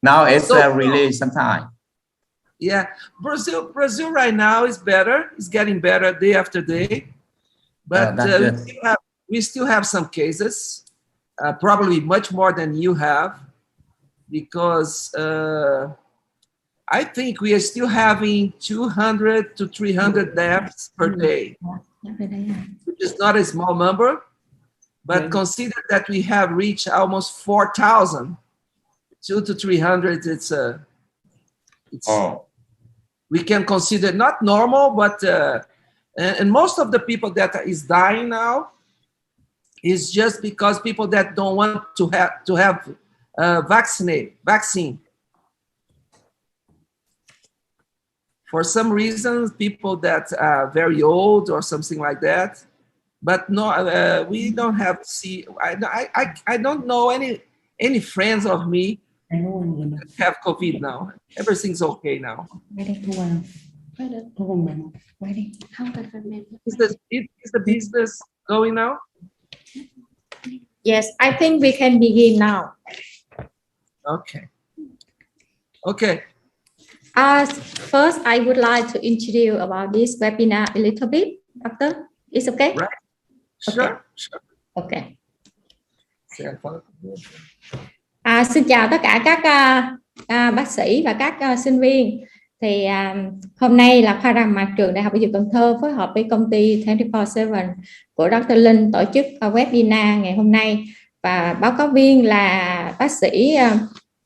Now it's really sometime. Yeah, Brazil right now is better. It's getting better day after day, but we still have some cases, probably much more than you have, because I think we are still having 200 to 300 deaths per day, which is not a small number, but consider that we have reached almost 4,000. 200 to 300, we can consider not normal, but and most of the people that is dying now is just because people that don't want to have vaccine. For some reasons, people that are very old or something like that. But no, we don't have to see. I don't know any friends of me have COVID now. Everything's okay now. Is the business going now? Yes, I think we can begin now. Okay. Okay. First, I would like to introduce about this webinar a little bit. Doctor, it's okay? Right. Sure. Okay. Xin chào tất cả các bác sĩ và các sinh viên. Thì hôm nay là khoa răng mặt trường Đại học Y Dược Cần Thơ phối hợp với công ty 24/7 của Dr. Linh tổ chức webinar ngày hôm nay, và báo cáo viên là bác sĩ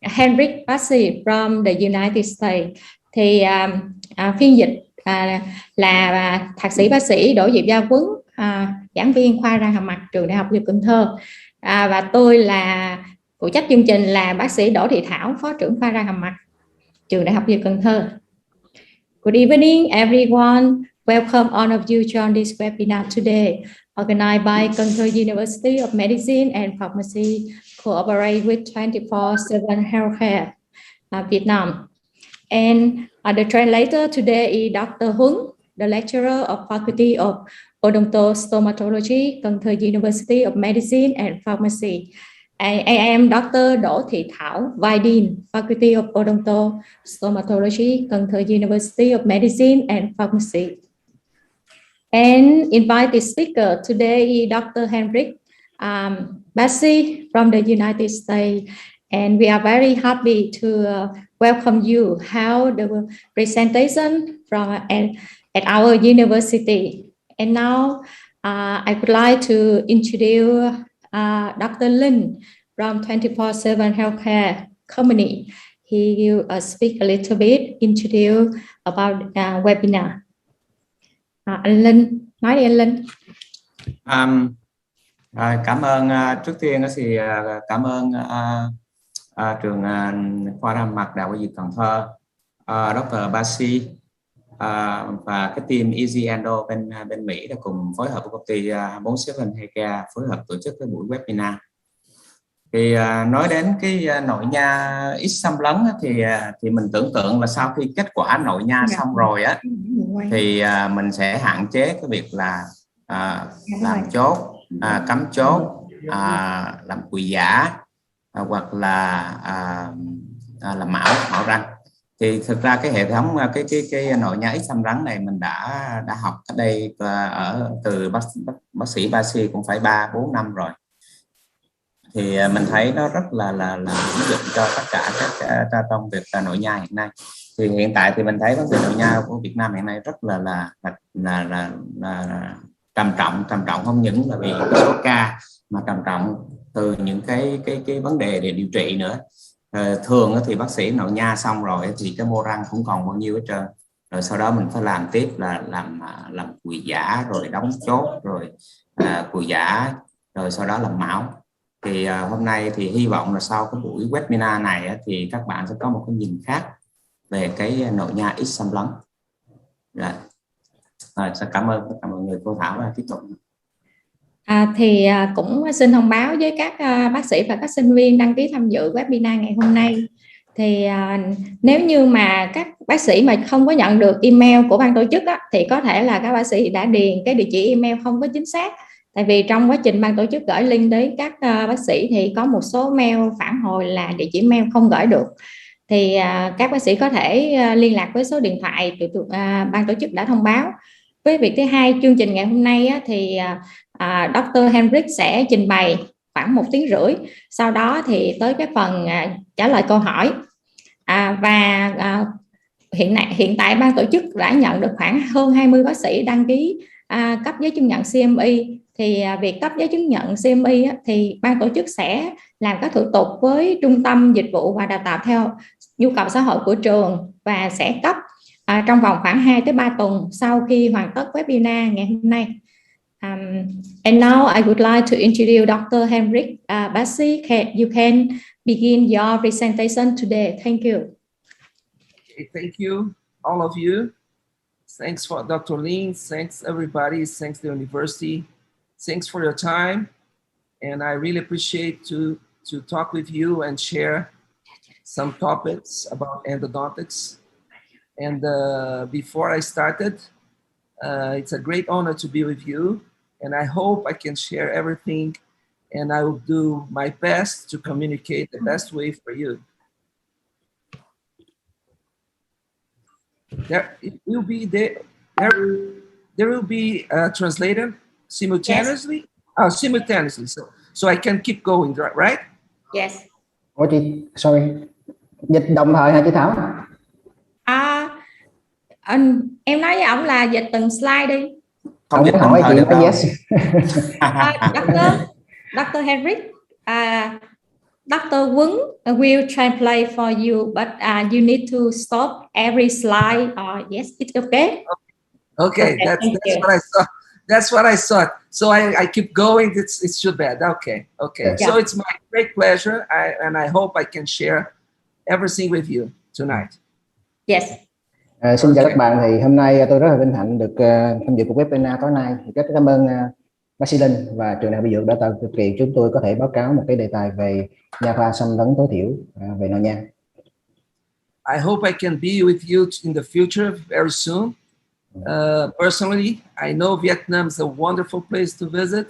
Hernique Bassi from the United States. Thì phiên dịch là thạc sĩ bác sĩ Đỗ Diệp Gia Quấn, giảng viên khoa răng hàm mặt trường Đại học Y Dược Cần Thơ, và tôi là phụ trách chương trình là bác sĩ Đỗ Thị Thảo, phó trưởng khoa răng hàm mặt trường Đại học Y Dược Cần Thơ. Good evening, everyone. Welcome all of you join this webinar today, organized by Cần Thơ University of Medicine and Pharmacy, cooperate with 24/7 Healthcare Vietnam. And the translator today is Dr. Huấn, the lecturer of Faculty of Odontostomatology, Cần Thơ University of Medicine and Pharmacy. I am Dr. Đỗ Thị Thảo, Vice Dean, Faculty of Odontostomatology, Cần Thơ University of Medicine and Pharmacy. And invited speaker today is Dr. Hernique Bassi from the United States. And we are very happy to welcome you how the presentation from at our university. And now I would like to introduce Dr. Linh from 24/7 Healthcare Company. He will speak a little bit, introduce about webinar. Anh Linh, nói đi anh Linh. Cảm ơn, trước tiên thì cảm ơn trường khoa răng hàm mặt Đại học Y Dược Cần Thơ, Dr. Bassi và cái team Easy Endo bên Mỹ đã cùng phối hợp với công ty 47 Healthcare phối hợp tổ chức cái buổi webinar. Thì nói đến cái nội nha ít xâm lấn thì mình tưởng tượng là sau khi kết quả nội nha xong rồi á thì mình sẽ hạn chế cái việc là làm chốt, cắm chốt, làm cùi giả, hoặc là làm mão răng. Thì thực ra cái hệ thống cái nội nha ít xâm lấn này mình đã học ở đây từ bác sĩ Bassi cũng phải 3-4 năm rồi. Thì mình thấy nó rất là hữu dụng cho tất cả các trong việc nội nha hiện nay. Thì hiện tại thì mình thấy vấn đề nội nha của Việt Nam hiện nay rất là trầm trọng, không những là vì số ca mà trầm trọng từ những cái vấn đề để điều trị nữa. Thường thì bác sĩ nội nha xong rồi thì cái mô răng cũng còn bao nhiêu hết trơn, rồi sau đó mình phải làm tiếp là làm cùi giả, rồi đóng chốt, rồi cùi giả, rồi sau đó làm mão. Thì hôm nay thì hy vọng là sau cái buổi webinar này thì các bạn sẽ có một cái nhìn khác về cái nội nha ít xâm lấn. Rồi, cảm ơn tất cả mọi người. Cô Thảo tiếp tục. Thì cũng xin thông báo với các bác sĩ và các sinh viên đăng ký tham dự webinar ngày hôm nay. Thì nếu như mà các bác sĩ mà không có nhận được email của ban tổ chức thì có thể là các bác sĩ đã điền cái địa chỉ email không có chính xác. Tại vì trong quá trình ban tổ chức gửi link đến các bác sĩ thì có một số mail phản hồi là địa chỉ mail không gửi được. Thì các bác sĩ có thể liên lạc với số điện thoại ban tổ chức đã thông báo. Với việc thứ hai, chương trình ngày hôm nay thì Dr. Hernique sẽ trình bày khoảng 1 tiếng rưỡi. Sau đó thì tới cái phần trả lời câu hỏi. Hiện tại ban tổ chức đã nhận được khoảng hơn 20 bác sĩ đăng ký cấp giấy chứng nhận CME. Thì việc cấp giấy chứng nhận CME thì ban tổ chức sẽ làm các thủ tục với trung tâm dịch vụ và đào tạo theo nhu cầu xã hội của trường và sẽ cấp trong vòng khoảng 2 tới 3 tuần sau khi hoàn tất webinar ngày hôm nay. And now I would like to introduce Dr. Hernique Bassi. You can begin your presentation today. Thank you. Okay, thank you, all of you. Thanks for Dr. Lin. Thanks everybody. Thanks the university. Thanks for your time. And I really appreciate to talk with you and share some topics about endodontics. And before I started, it's a great honor to be with you. And I hope I can share everything. And I will do my best to communicate the best way for you. There will be translated simultaneously. Yes. Simultaneously, so I can keep going, right? Yes. Ủa chị, sorry, dịch đồng thời hả chị Thảo? Em nói với ông là dịch từng slide đi. Không có hỏi chị nói yes. Dr. Hernique, Dr. Quấn will translate for you, but you need to stop every slide. Yes, it's okay. Okay, that's what I saw. That's what I thought. So I keep going. It's too bad. Okay. Yeah. So it's my great pleasure, and I hope I can share everything with you tonight. Yes. Xin chào các bạn. Thì hôm nay tôi rất là vinh hạnh được tham dự cuộc webinar tối nay. Rất cảm ơn Bassi và trường đại học y dược đã tạo điều kiện chúng tôi có thể báo cáo một cái đề tài về nha khoa xâm lấn tối thiểu về nội nha. I hope I can be with you in the future very soon. Personally, I know Vietnam is a wonderful place to visit.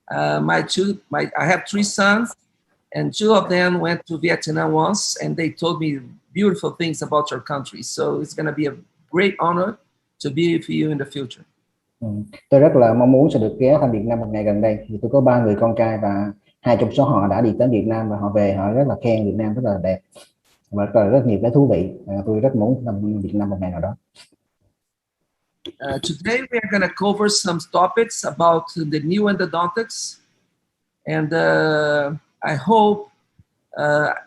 I have 3 sons, and 2 of them went to Vietnam once, and they told me beautiful things about your country. So it's going to be a great honor to be with you in the future. Tôi rất là mong muốn sẽ được ghé thăm Việt Nam một ngày gần đây. Thì tôi có 3 người con trai và 2 trong số họ đã đi tới Việt Nam và họ về họ rất là khen Việt Nam rất là đẹp và rất nhiều cái thú vị. Tôi rất muốn thăm Việt Nam một ngày nào đó. Today we are going to cover some topics about the new endodontics, and I hope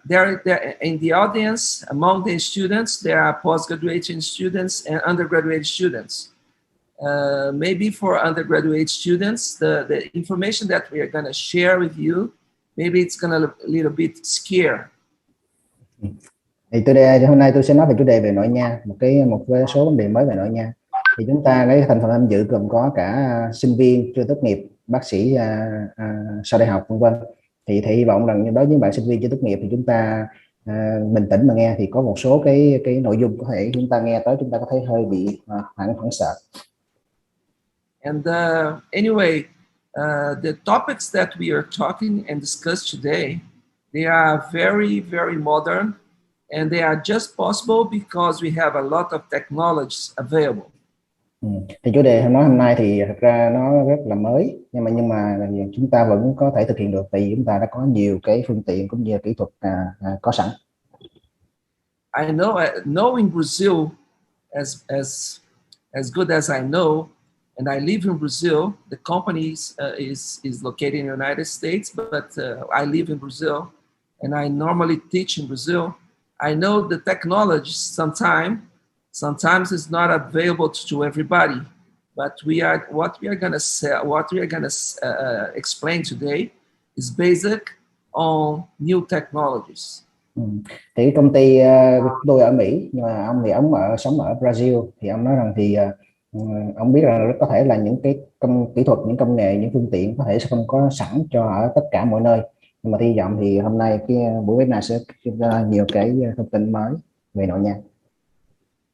there in the audience, among the students, there are postgraduate students and undergraduate students. Maybe for undergraduate students, the information that we are going to share with you, maybe it's going to look a little bit scary. Thì hôm nay tôi sẽ nói về chủ đề về nội nha, một số vấn đề mới về nội nha. Thì chúng ta cái thành phần tham dự gồm có cả sinh viên chưa tốt nghiệp, bác sĩ sau đại học, vân vân. Thì hy vọng rằng đối với bạn sinh viên chưa tốt nghiệp thì chúng ta bình tĩnh mà nghe, thì có một số cái nội dung có thể chúng ta nghe tới chúng ta có thể hơi bị hoảng sợ. And anyway, the topics that we are talking and discuss today, they are very, very modern, and they are just possible because we have a lot of technologies available. Thì chủ đề nói hôm nay thì thật ra nó rất là mới, nhưng mà chúng ta vẫn có thể thực hiện được vì chúng ta đã có nhiều cái phương tiện cũng như kỹ thuật có sẵn. I know in Brazil, as good as I know, and I live in Brazil. The company is located in the United States, but I live in Brazil, and I normally teach in Brazil. I know the technology sometimes it's not available to everybody, but what we are going to explain today is basic on new technologies. Thì công ty tôi ở Mỹ, nhưng mà ông thì sống ở Brazil, thì ông nói rằng thì ông biết rằng có thể là những cái kỹ thuật, những công nghệ, những phương tiện có thể sẽ không có sẵn cho ở tất cả mọi nơi, nhưng mà hy vọng thì hôm nay cái buổi webinar sẽ ra nhiều cái thông tin mới về nội nha.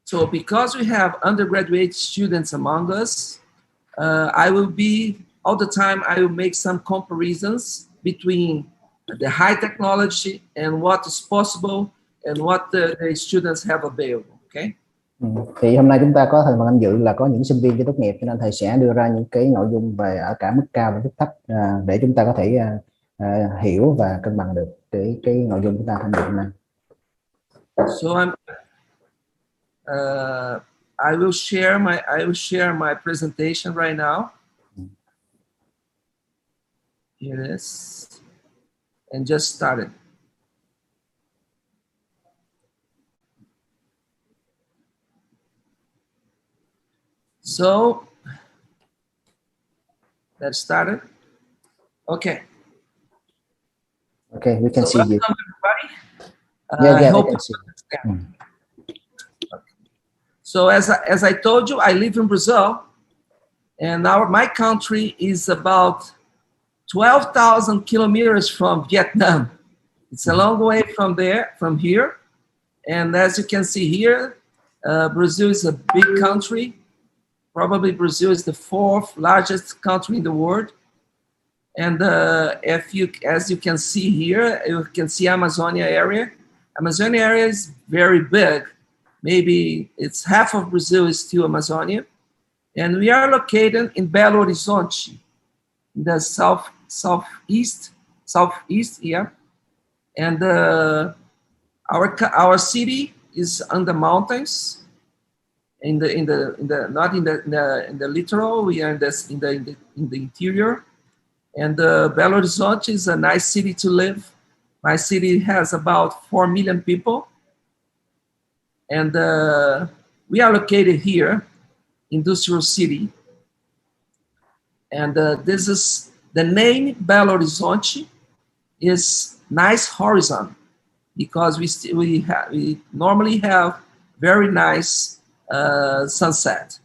So because we have undergraduate students among us, I will be all the time I will make some comparisons between the high technology and what is possible and what the students have available. Okay. Thì hôm nay chúng ta có thành phần tham dự là có những sinh viên chưa tốt nghiệp, cho nên thầy sẽ đưa ra những cái nội dung về ở cả mức cao và mức thấp để chúng ta có thể hiểu và cân bằng được cái nội dung chúng ta tham dự hôm nay. So I will share my presentation right now. Here it is, and just start it. So let's start it. Okay. Okay, we can see you. Welcome everybody. Yeah, I hope we can you see. understand. Okay. So as I told you, I live in Brazil, and my country is about 12,000 kilometers from Vietnam. It's a long way from here. And as you can see here, Brazil is a big country. Probably Brazil is the 4th largest country in the world. And as you can see here, you can see Amazonia area. Amazonia area is very big. Maybe it's half of Brazil is still Amazonia. And we are located in Belo Horizonte, in the southeast, yeah. And our city is on the mountains. In the littoral, we are in the interior, and Belo Horizonte is a nice city to live. My city has about 4 million people, and we are located here, industrial city. And this is the name Belo Horizonte is nice horizon, because we normally have very nice sunset.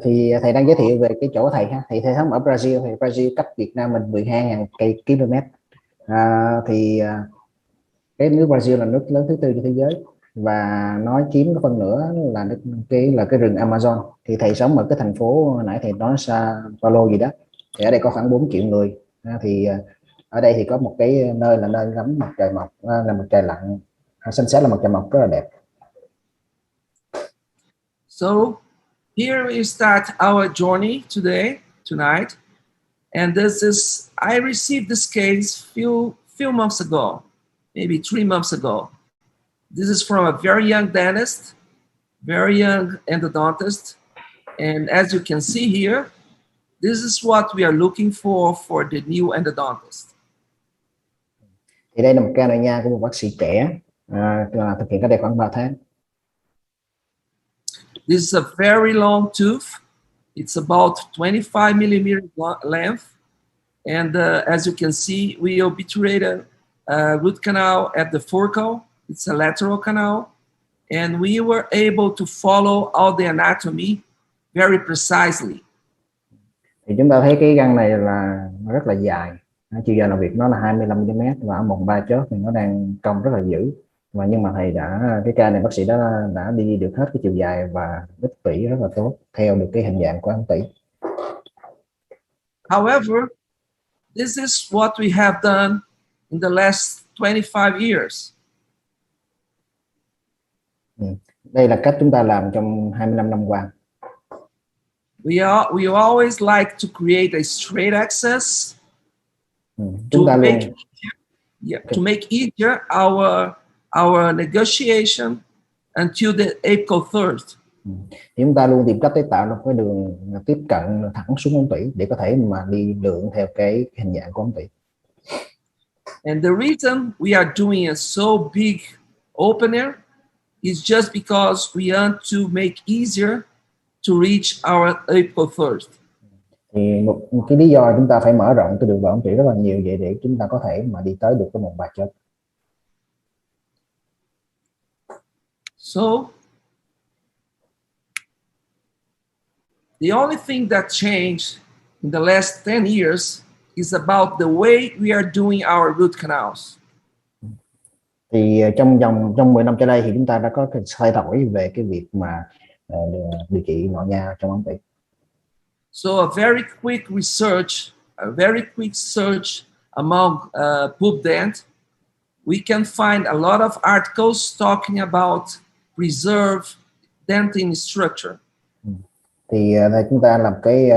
Thì thầy đang giới thiệu về cái chỗ thầy ha. Thầy sống ở Brazil, thì Brazil cách Việt Nam mình 12.000 km. Cái nước Brazil là nước lớn thứ 4 trên thế giới và nó chiếm cái phần nữa là cái rừng Amazon. Thì thầy sống ở cái thành phố nãy thầy nói Sao Paulo gì đó. Thì ở đây có khoảng 4 triệu người. Thì ở đây thì có một cái nơi là nơi ngắm mặt trời mọc, là mặt trời lặn, sunset là mặt trời mọc rất là đẹp. So here we start our journey tonight, and I received this case few months ago, maybe 3 months ago. This is from a very young dentist, very young endodontist, and as you can see here, this is what we are looking for the new endodontist. Thì đây là một ca nội nha của một bác sĩ trẻ, thực hiện cách đây khoảng 3 tháng. This is a very long tooth. It's about 25 millimeter length. And as you can see, we obturated root canal at the foracle. It's a lateral canal. And we were able to follow all the anatomy very precisely. Thì chúng ta thấy cái răng này là nó rất là dài. Chiều dài làm việc nó là 25 mm và ở một 3 chóp thì nó đang cong rất là dữ. Nhưng mà thầy cái ca này bác sĩ đã đi được hết cái chiều dài và đích tủy rất là tốt theo được cái hình dạng của ống tủy. However, this is what we have done in the last 25 years. Đây là cách chúng ta làm trong 25 năm qua. We always like to create a straight access Chúng ta luôn to make easier our negotiation until the apical third. Thì chúng ta luôn tìm cách để tạo ra cái đường tiếp cận thẳng xuống ống tủy để có thể mà đi lượng theo cái hình dạng của ống tủy. And the reason we are doing a so big opener is just because we want to make easier to reach our apical third. Thì một cái lý do chúng ta phải mở rộng cái đường vào ống tủy rất là nhiều vậy để chúng ta có thể mà đi tới được cái một 3 chóp. So the only thing that changed in the last 10 years is about the way we are doing our root canals. Thì trong 10 năm trở đây thì chúng ta đã có cái thay đổi về cái việc mà điều trị nội nha trong ống tủy. So a very quick search among pulp dent, we can find a lot of articles talking about preserve dentin structure. Thì chúng ta làm cái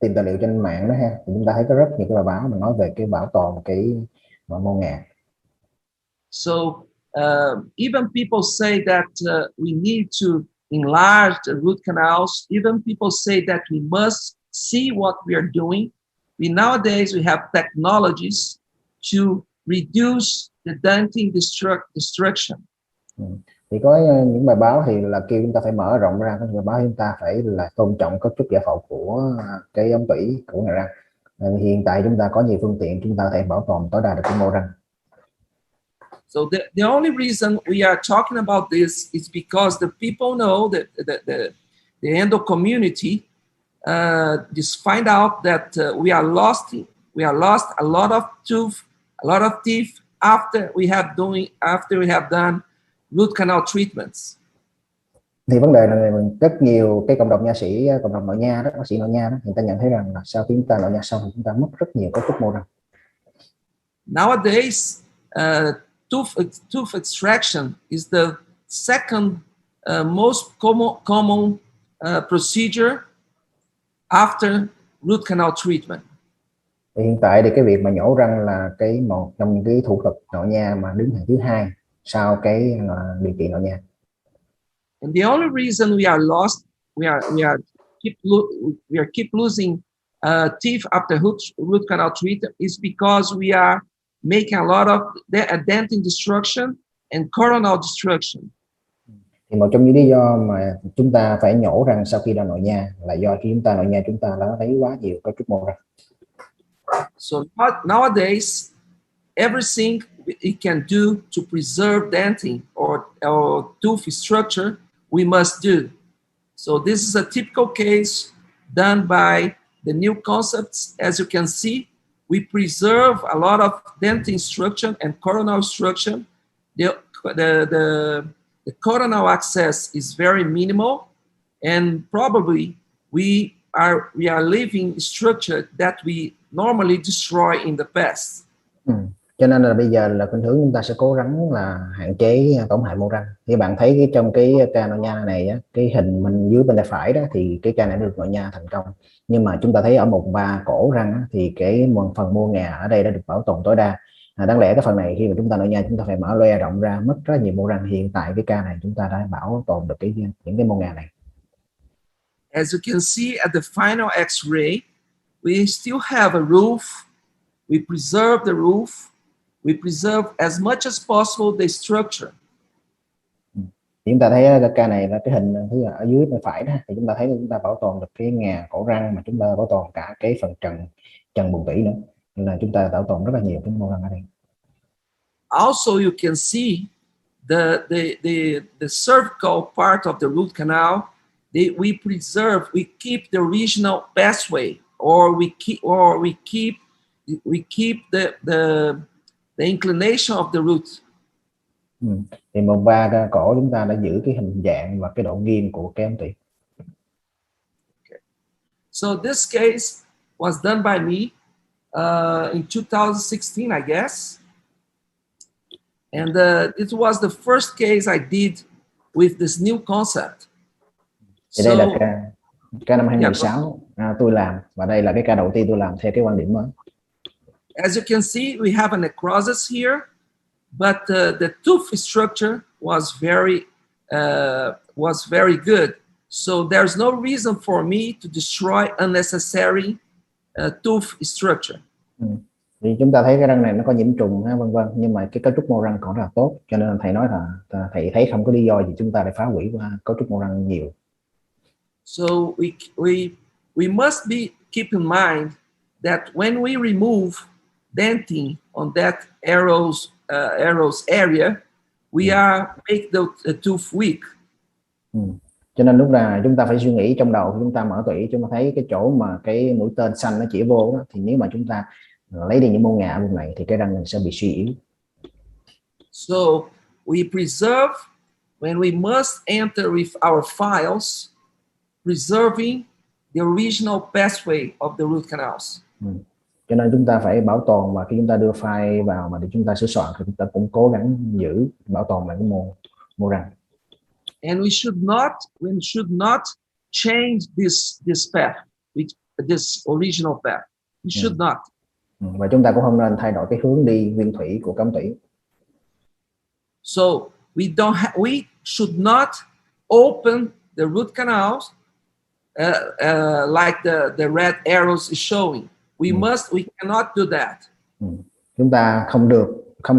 tìm tài liệu trên mạng đó ha, thì chúng ta thấy có rất nhiều cái bài báo mà nói về cái bảo tồn cái mô ngà. So even people say that we need to enlarge the root canals. Even people say that we must see what we are doing. Nowadays we have technologies to reduce the dentin destruction. Thì có những bài báo thì là kêu chúng ta phải mở rộng ra, có những bài báo chúng ta phải là tôn trọng cấu trúc giải phẫu của cái ống tủy của ngà răng. Hiện tại chúng ta có nhiều phương tiện, chúng ta có thể bảo tồn tối đa được cái mô răng. So the only reason we are talking about this is because the people know that the endo community just find out that we are lost a lot of teeth after we have done root canal treatments. Thì vấn đề là rất nhiều cái cộng đồng nha sĩ, cộng đồng nội nha đó, bác sĩ nội nha đó, người ta nhận thấy rằng là sau khi chúng ta nội nha xong thì chúng ta mất rất nhiều cấu trúc mô răng. Nowadays, tooth extraction is the second most common procedure after root canal treatment. Hiện tại thì cái việc mà nhổ răng là một trong những cái thủ thuật nội nha mà đứng hàng thứ hai sau cái điều trị nội nha. And the only reason we are lost, we keep losing teeth after root canal treatment is because we are making a lot of dentin destruction and coronal destruction. Thì một trong những lý do mà chúng ta phải nhổ răng sau khi đã nội nha là do khi chúng ta nội nha chúng ta đã lấy quá nhiều cấu trúc mô răng. So nowadays, everything we can do to preserve dentin or tooth structure, we must do. So this is a typical case done by the new concepts. As you can see, we preserve a lot of dentin structure and coronal structure. The coronal access is very minimal, and probably we are leaving structure that we normally destroy in the past. Cho nên là bây giờ là khuynh hướng chúng ta sẽ cố gắng là hạn chế tổn hại mô răng. Thì bạn thấy trong cái ca nội nha này á, cái hình mình dưới bên tay phải đó thì cái ca này được nội nha thành công. Nhưng mà chúng ta thấy ở 1/3 cổ răng á, thì cái phần mô ngà ở đây đã được bảo tồn tối đa. Đáng lẽ cái phần này khi mà chúng ta nội nha chúng ta phải mở loe rộng ra, mất rất nhiều mô răng. Hiện tại cái ca này chúng ta đã bảo tồn được những cái mô ngà này. As you can see at the final X-ray, we still have a roof. We preserve the roof. We preserve as much as possible the structure. Chúng ta thấy cái ca này là cái hình thứ ở dưới bên phải đó, thì chúng ta thấy chúng ta bảo tồn được cái ngà cổ răng mà chúng ta bảo tồn cả cái phần trần buồng tủy nữa, nên là chúng ta bảo tồn rất là nhiều cái mô răng ở đây. Also, you can see the cervical part of the root canal. We preserve, we keep the original pathway, or we keep the inclination of the root. Thì 1/3 cổ chúng ta đã giữ cái hình dạng và cái độ nghiêng của cái ống tủy. Okay. So this case was done by me in 2016, I guess, and it was the first case I did with this new concept. Thì đây là ca năm 2016 tôi làm, và đây là cái ca đầu tiên tôi làm theo cái quan điểm mới. As you can see, we have a necrosis here, but the tooth structure was very good. So there's no reason for me to destroy unnecessary tooth structure. Thì chúng ta thấy cái răng này nó có nhiễm trùng vân vân, nhưng mà cái cấu trúc mô răng còn rất là tốt, cho nên thầy nói là thầy thấy không có lý do gì chúng ta lại phá hủy cấu trúc mô răng nhiều. So we must keep in mind that when we remove dentin on that arrows area, we are make the tooth weak. Cho nên lúc là chúng ta phải suy nghĩ trong đầu, chúng ta mở tủy chúng ta thấy cái chỗ mà cái mũi tên xanh nó chỉ vô đó, thì nếu mà chúng ta lấy đi những mô ngà vùng này thì cái răng này sẽ bị suy yếu. So we preserve when we must enter with our files, preserving the original pathway of the root canals. Cho nên chúng ta phải bảo tồn, và khi chúng ta đưa file vào mà để chúng ta sửa soạn thì chúng ta cũng cố gắng giữ bảo tồn lại cái mô răng. And we should not change this path, this original path. We should not. Và chúng ta cũng không nên thay đổi cái hướng đi nguyên thủy của cấm tủy. So we should not open the root canals like the red arrows is showing. We cannot do that. Chúng ta không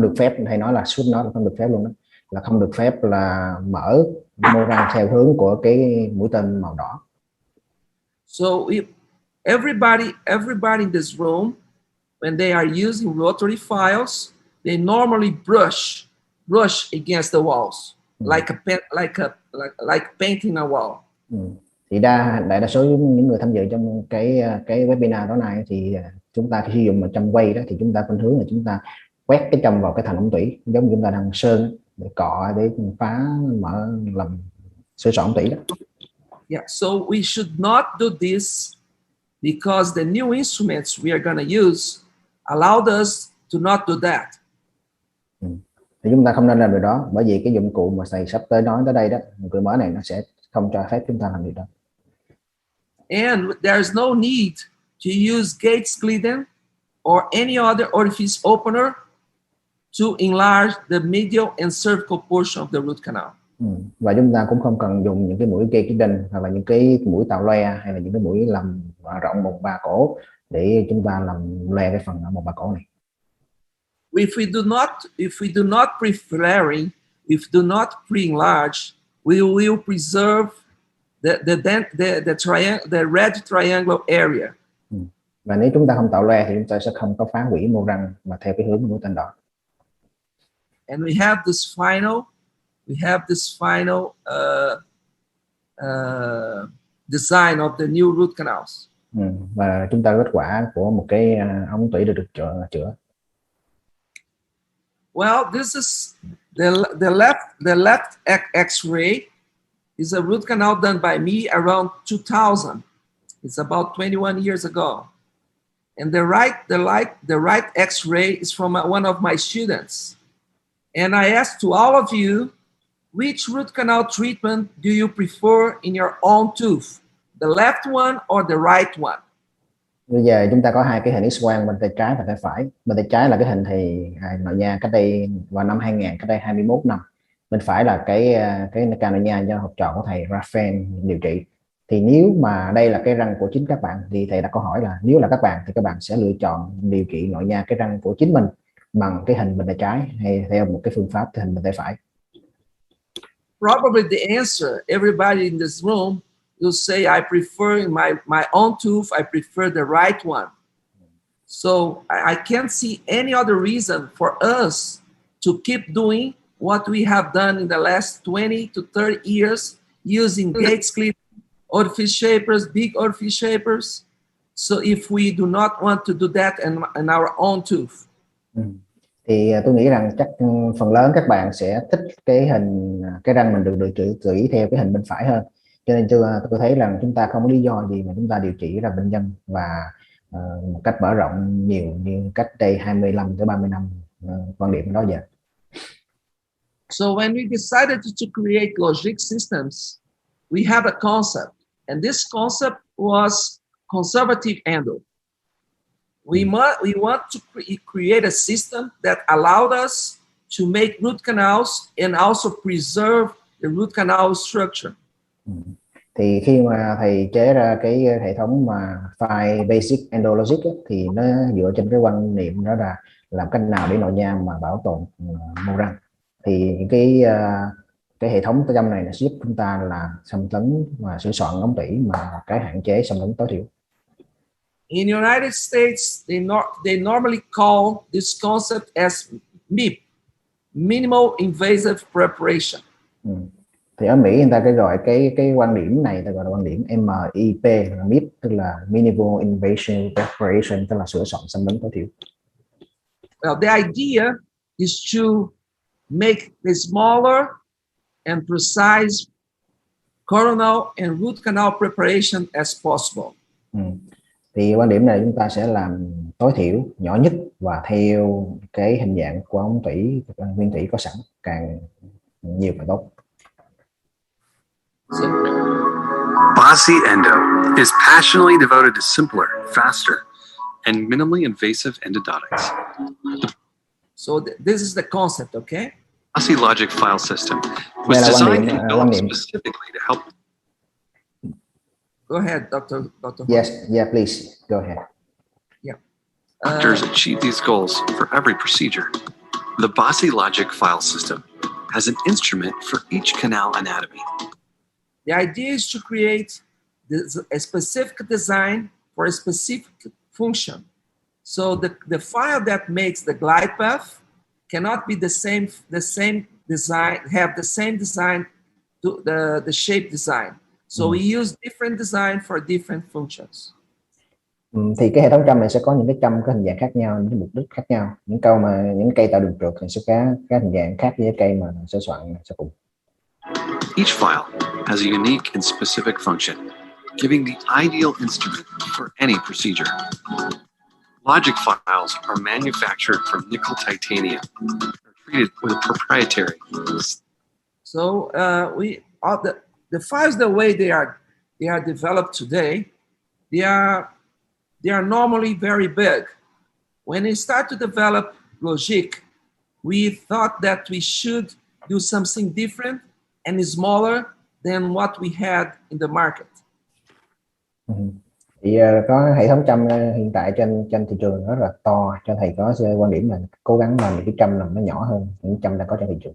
được phép, hay nói là should not, là không được phép luôn đó, là không được phép là mở mô răng theo hướng của cái mũi tên màu đỏ. So if everybody in this room, when they are using rotary files, they normally brush against the walls like painting a wall. Thì đại đa số những người tham dự trong cái webinar đó này thì chúng ta khi sử dụng mà châm quay đó thì chúng ta khuynh hướng là chúng ta quét cái châm vào cái thành ống tủy, giống như chúng ta đang sơn để cọ để phá mở làm sửa soạn ống tủy đó. Yeah, so we should not do this because the new instruments we are going to use allowed us to not do that. Thì chúng ta không nên làm điều đó, bởi vì cái dụng cụ mà thầy sắp tới nói tới đây đó, dụng cụ mới này nó sẽ không cho phép chúng ta làm điều đó. And there's no need to use gates glidden or any other orifice opener to enlarge the medial and cervical portion of the root canal. Và chúng ta cũng không cần dùng những cái mũi gate glidden hoặc là những cái mũi tạo loe hay là những cái mũi làm rộng một ba cổ để chúng ta làm loe cái phần ở một ba cổ này. If we do not pre-flaring, if do not pre-enlarge, we will preserve the red triangle area. Và nếu chúng ta không tạo loe thì chúng ta sẽ không có phá hủy mô răng mà theo cái hướng mũi tên đỏ. And we have this final design of the new root canals. Và chúng ta kết quả của một cái ống tủy được chữa. Well, this is the left X-ray is a root canal done by me around 2000. It's about 21 years ago. And the right X-ray is from one of my students. And I asked to all of you, which root canal treatment do you prefer in your own tooth? The left one or the right one? Bây giờ chúng ta có hai cái hình X-quang bên tay trái và tay phải. Bên tay trái là cái hình thầy nội nha cách đây vào năm 2000, cách đây 21 năm. Bên phải là cái ca nội nha do học trò của thầy Raphael điều trị. Thì nếu mà đây là cái răng của chính các bạn thì thầy đặt câu hỏi là nếu là các bạn thì các bạn sẽ lựa chọn điều trị nội nha cái răng của chính mình bằng cái hình bên tay trái hay theo một cái phương pháp cái hình bên tay phải? Probably the answer, everybody in this room will say I prefer in my own tooth, I prefer the right one. So I can't see any other reason for us to keep doing what we have done in the last 20 to 30 years using gates clip, orifice shapers, big orifice shapers. So if we do not want to do that in our own tooth. Thì tôi nghĩ rằng chắc phần lớn các bạn sẽ thích cái hình cái răng mình được điều trị theo cái hình bên phải hơn. Cho nên tôi thấy rằng chúng ta không có lý do gì mà chúng ta điều trị răng bệnh nhân và một cách mở rộng nhiều như cách đây 25 tới 30 năm quan điểm đó giờ. So when we decided to create logic systems, we have a concept, and this concept was conservative endo. We want to create a system that allowed us to make root canals and also preserve the root canal structure. Thì khi mà thầy chế ra cái hệ thống mà file basic endologic thì nó dựa trên cái quan niệm đó là làm cách nào để nội nha mà bảo tồn mô răng. Thì cái hệ thống trong này sẽ giúp chúng ta là xâm lấn và sửa soạn ống tủy mà cái hạn chế xâm lấn tối thiểu. In United States, they normally call this concept as MIP, minimal invasive preparation. Thì ở Mỹ người ta gọi cái quan điểm này ta gọi là quan điểm MIP, là MIP tức là minimal invasive preparation, tức là sửa soạn xâm lấn tối thiểu. Well, the idea is to make the smaller and precise coronal and root canal preparation as possible. Thì quan điểm này chúng ta sẽ làm tối thiểu, nhỏ nhất và theo cái hình dạng của ống tủy, nguyên thủy có sẵn, càng nhiều càng tốt. Bassi endo is passionately devoted to simpler, faster, and minimally invasive endodontics. So this is the concept, okay? Bassi logic file system was designed and built specifically to help. Go ahead, Dr. Yes, yeah, please go ahead. Yeah. Doctors achieve these goals for every procedure. The Bassi logic file system has an instrument for each canal anatomy. The idea is to create a specific design for a specific function. So the file that makes the glide path cannot be the same design, have the same design to the shape design. So we use different design for different functions. Thì cái hệ thống châm này sẽ có những cái châm có hình dạng khác nhau, những mục đích khác nhau. Những cây tạo đường trượt thì sẽ có các hình dạng khác với cây mà sẽ soạn sẽ cùng. Each file has a unique and specific function, giving the ideal instrument for any procedure. Logic files are manufactured from nickel titanium, treated with a proprietary. So the files, the way they are developed today, they are normally very big. When we start to develop logic, we thought that we should do something different and smaller than what we had in the market. Thì có hệ thống châm hiện tại trên thị trường rất là to, cho thầy có quan điểm là cố gắng làm những cái châm làm nó nhỏ hơn những châm đang có trên thị trường.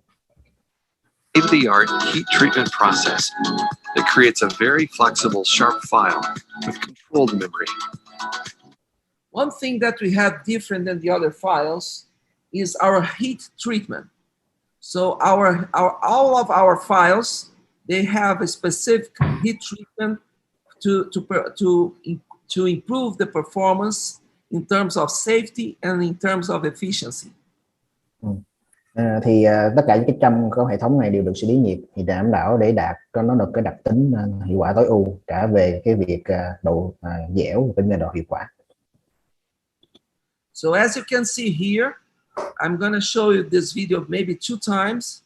State-of-the-art heat treatment process that creates a very flexible, sharp file with controlled memory. One thing that we have different than the other files is our heat treatment. So all of our files, they have a specific heat treatment to improve the performance in terms of safety and in terms of efficiency. Thì tất cả những cái châm có hệ thống này đều được xử lý nhiệt thì đảm bảo để đạt cho nó được cái đặc tính hiệu quả tối ưu cả về cái việc độ dẻo và về độ hiệu quả. So as you can see here, I'm going to show you this video maybe 2 times.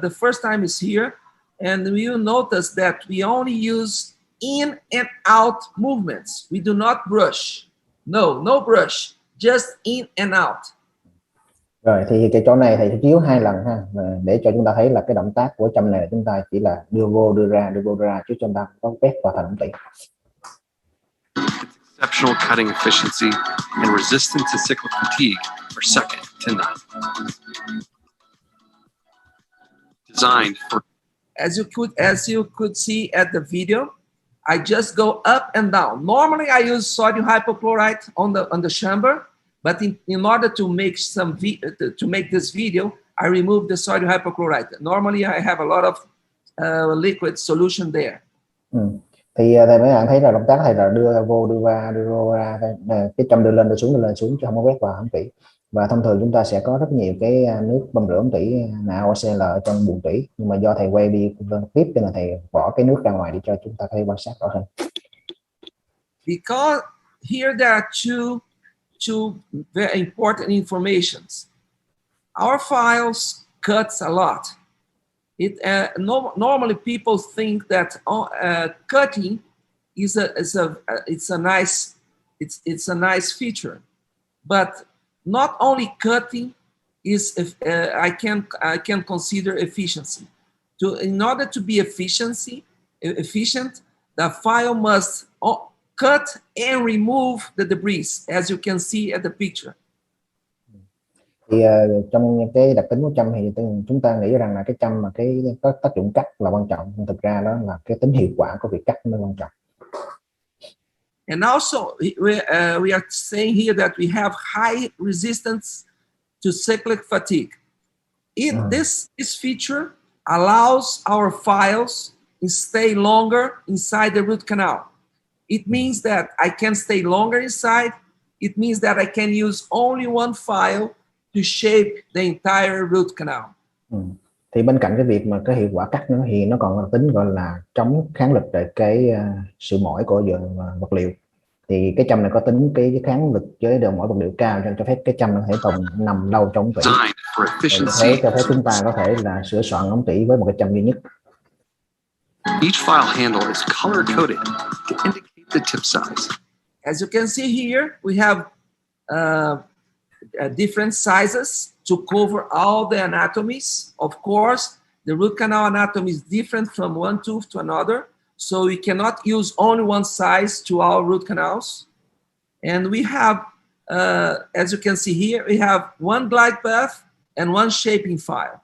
The first time is here, and you'll notice that we only use in and out movements. We do not brush. No brush, just in and out. Rồi thì cái chỗ này thầy sẽ chiếu 2 lần ha, để cho chúng ta thấy là cái động tác của châm này chúng ta chỉ là đưa vô đưa ra chứ chúng ta không quét vào thành ống tủy. Exceptional cutting efficiency and resistance to cyclic fatigue are second to none. Designed for. As you could see at the video, I just go up and down. Normally, I use sodium hypochlorite on the chamber, but in order to make to make this video, I remove the sodium hypochlorite. Normally, I have a lot of liquid solution there. Thì thầy mấy bạn thấy là động tác thầy là đưa vô đưa ra cái châm đưa lên xuống chứ không có quét vào ống tủy. Và thông thường chúng ta sẽ có rất nhiều cái nước bơm rửa ống tủy NaOCl ở trong buồng tủy, nhưng mà do thầy quay đi tiếp cho nên thầy bỏ cái nước ra ngoài để cho chúng ta có thể quan sát rõ hơn. Because here there are two very important informations. Our files cuts a lot. Normally people think that cutting is a nice feature, but not only cutting is I can consider efficiency. In order to be efficient, the file must cut and remove the debris, as you can see at the picture. Thì trong cái đặc tính của châm thì chúng ta nghĩ rằng là cái châm mà cái tác dụng cắt là quan trọng, nhưng thực ra đó là cái tính hiệu quả của việc cắt mới quan trọng. And also we are saying here that we have high resistance to cyclic fatigue. This feature allows our files to stay longer inside the root canal. It means that I can stay longer inside. It means that I can use only one file to shape the entire root canal. Thì bên cạnh cái việc mà cái hiệu quả cắt nữa thì nó còn là tính gọi là chống kháng lực để cái sự mỏi của vật liệu. Thì cái châm này có tính cái kháng lực với độ mỏi vật liệu cao, cho phép cái châm nó có thể tồn nằm lâu trong ống tủy. Thế cho phép chúng ta có thể là sửa soạn ống tủy với một cái châm duy nhất. Each file handle is color coded to indicate the tip size. As you can see here, we have different sizes to cover all the anatomies. Of course, the root canal anatomy is different from one tooth to another, so we cannot use only one size to our root canals. And we have, as you can see here, we have one glide path and one shaping file.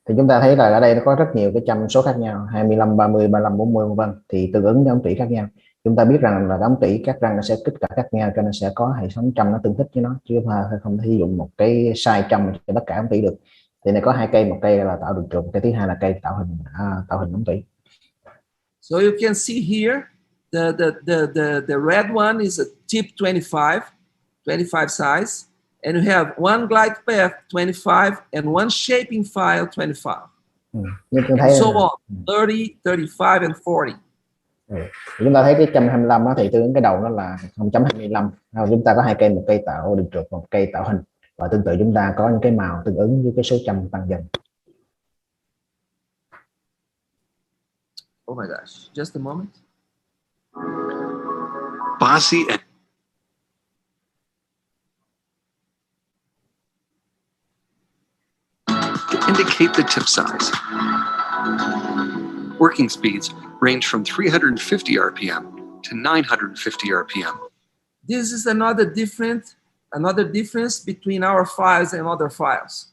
Thì chúng ta thấy là ở đây nó có rất nhiều cái châm số khác nhau, 25, 30, 35, 40 vân vân, thì tương ứng với ống tủy khác nhau. Chúng ta biết rằng là ống tủy các răng nó sẽ kích cỡ khác nhau, cho nên sẽ có hệ thống châm nó tương thích với nó, chứ không thể dùng một cái size châm cho tất cả ống tủy được. Thì này có hai cây, một cây là tạo đường trục, cái thứ hai là cây tạo hình ống tủy. So you can see here the red one is a tip 25 size. And we have one glide path 25 and one shaping file 25. And so on, 30, 35 and 40. Chúng ta thấy cái 125 đó thì tương ứng cái đầu nó là 0.25. Chúng ta có hai cây, một cây tạo đường trục, một cây tạo hình. Và tương tự chúng ta có những cái màu tương ứng với cái số châm tăng dần. Oh my gosh, just a moment. Bassi and to indicate the tip size. Working speeds range from 350 RPM to 950 RPM. This is another difference between our files and other files.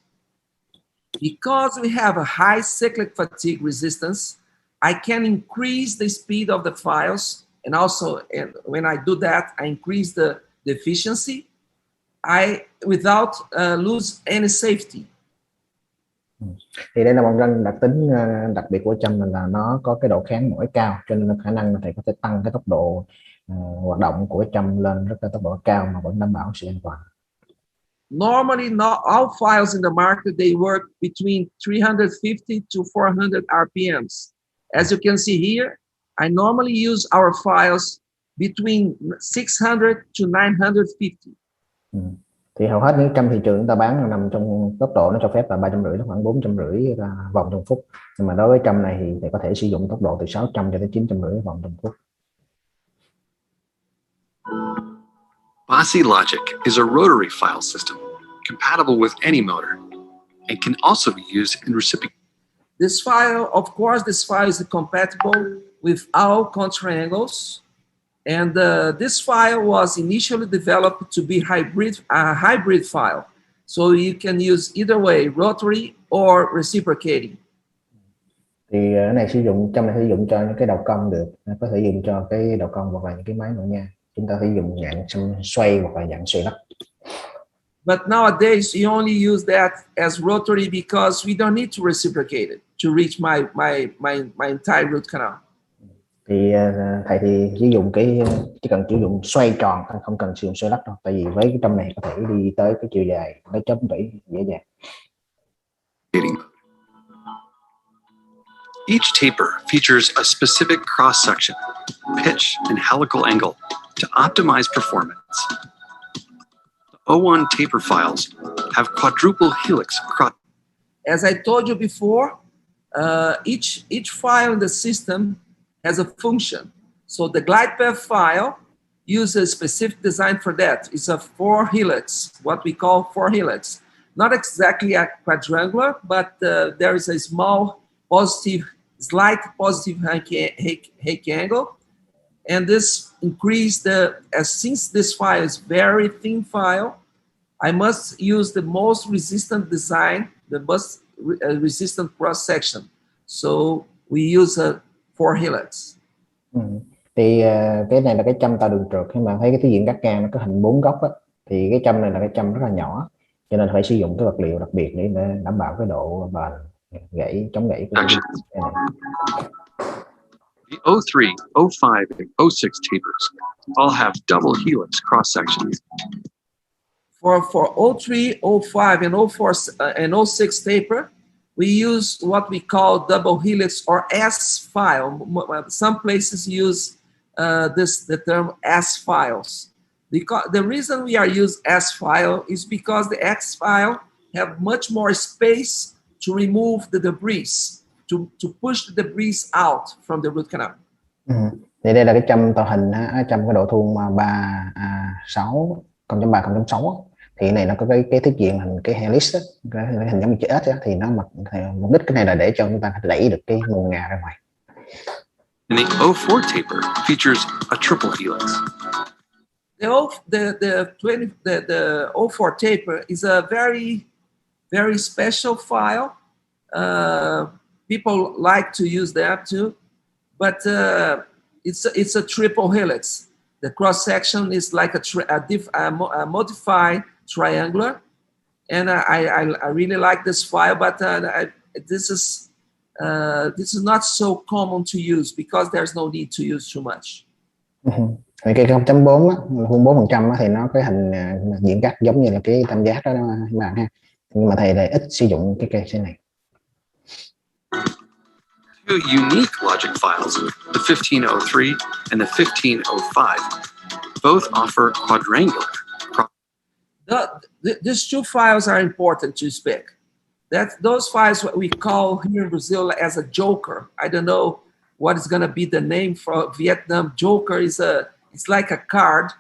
Because we have a high cyclic fatigue resistance, I can increase the speed of the files, and also, and when I do that, I increase the efficiency without lose any safety. Thì đây là một đặc tính đặc biệt của châm là nó có cái độ kháng mỏi cao, cho nên khả năng thầy có thể tăng cái tốc độ hoạt động của châm lên rất là tốc độ cao mà vẫn đảm bảo sự an toàn. Normally, not all files in the market, they work between 350 to 400 RPMs. As you can see here, I normally use our files between 600 to 950. Thì hầu hết những châm thị trường chúng ta bán nằm trong tốc độ nó cho phép là 350 đến khoảng 450 vòng trong phút. Nhưng mà đối với châm này thì thầy có thể sử dụng tốc độ từ 600 cho đến 950 vòng trong phút. Bassi logic is a rotary file system compatible with any motor and can also be used in reciprocating. This file, of course, this file is compatible with all contour angles. And this file was initially developed to be a hybrid file. So you can use either way, rotary or reciprocating. Thì cái này châm này sử dụng cho những cái đầu cong được, có thể dùng cho cái đầu cong hoặc là những cái máy nội nha. Chúng ta phải dùng dạng xoay hoặc là dạng xoay lắc. But nowadays we only use that as rotary because we don't need to reciprocate it to reach my entire root canal. Thì thầy thì chỉ cần sử dụng xoay tròn, không cần sử dụng xoay lắc đâu, tại vì với cái châm này có thể đi tới cái chiều dài tới chấm tủy dễ dàng. Each taper features a specific cross section, pitch, and helical angle to optimize performance. The O1 taper files have quadruple helix cross. As I told you before, each file in the system has a function. So the glide path file uses a specific design for that. It's a 4 helix, what we call 4 helix. Not exactly a quadrangular, but there is a slight positive Hernique angle. And this increased since this file is very thin file, I must use the most resistant design, the most resistant cross section. So we use a 4 helix. Thì cái này là cái châm tạo đường trượt, khi mà thấy cái thứ diện gác ngang nó có hình 4 góc á, thì cái châm này là cái châm rất là nhỏ, cho nên phải sử dụng cái vật liệu đặc biệt để đảm bảo cái độ bền chống gãy của cái này. The O3, O5, and O6 tapers all have double helix cross sections. For O3, O5, and O4 and O6 taper, we use what we call double helix or S file. Some places use the term S files. Because the reason we are use S file is because the X file have much more space to remove the debris, to push the debris out from the root canal. Thì đây là cái châm tạo hình châm cái độ thuôn 3,6 0.3 thì này nó có cái thiết diện hình cái helix đó, cái hình giống như chữ S đó, thì nó mục đích cái này là để cho chúng ta đẩy được cái nguồn ngà ra ngoài. And the O4 taper features a triple helix. The O4 taper is a very special file. People like to use that too, but it's a triple helix. The cross section is like a modified triangular, and I really like this file. But this is not so common to use because there's no need to use too much. Cái 0.4 á, 4% thì nó cái hình diện cắt giống như là cái tam giác đó các bạn ha. Nhưng mà thầy lại ít sử dụng cái case này. Two unique logic files, the 1503 and the 1505, both offer quadrangular. These two files are important to speak. Those files what we call here in Brazil as a joker. I don't know what is going to be the name for Vietnam. Joker is it's like a card.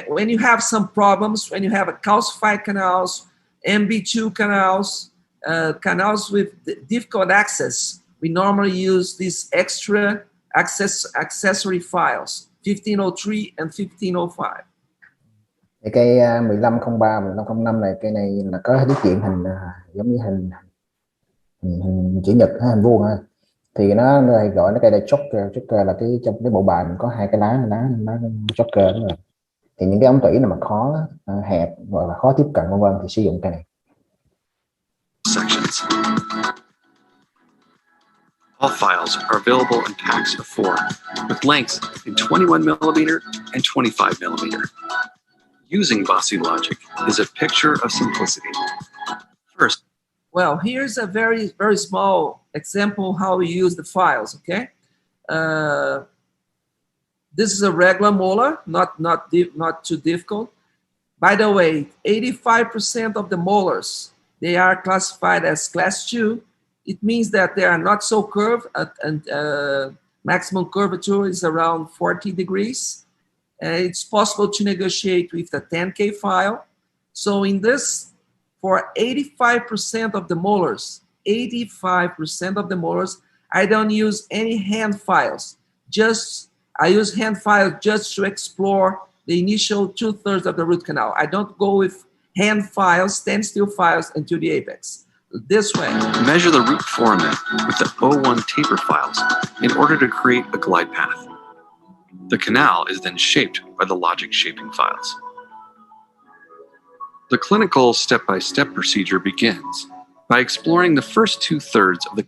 When you have some problems, when you have a calcified canals, MB2 canals, canals with difficult access, we normally use these extra accessory files, 1503 and 1505. Thì cái 1503, 1505 này, cái này là có thiết diện hình giống như hình chữ nhật hay hình vuông ha. Thì nó gọi nó cây là choker là cái trong cái bộ bài mình có hai cái lá choker đó rồi. Thì những cái ống tủy nào mà khó hẹp hoặc là khó tiếp cận vân vân thì sử dụng cây này. Sections. All files are available in packs of 4 with lengths in 21mm and 25mm. Using Bassi logic is a picture of simplicity. First, well, here's a very small example how we use the files. Okay, this is a regular molar, not too difficult. By the way, 85% of the molars, they are classified as class 2. It means that they are not so curved, and maximum curvature is around 40 degrees. It's possible to negotiate with the 10K file. So in this, for 85% of the molars, I don't use any hand files. I use hand files just to explore the initial 2/3 of the root canal. I don't go with hand files, standstill files into the apex. This way. Measure the root foramen with the O1 taper files in order to create a glide path. The canal is then shaped by the logic shaping files. The clinical step-by-step procedure begins by exploring the first 2/3 of the.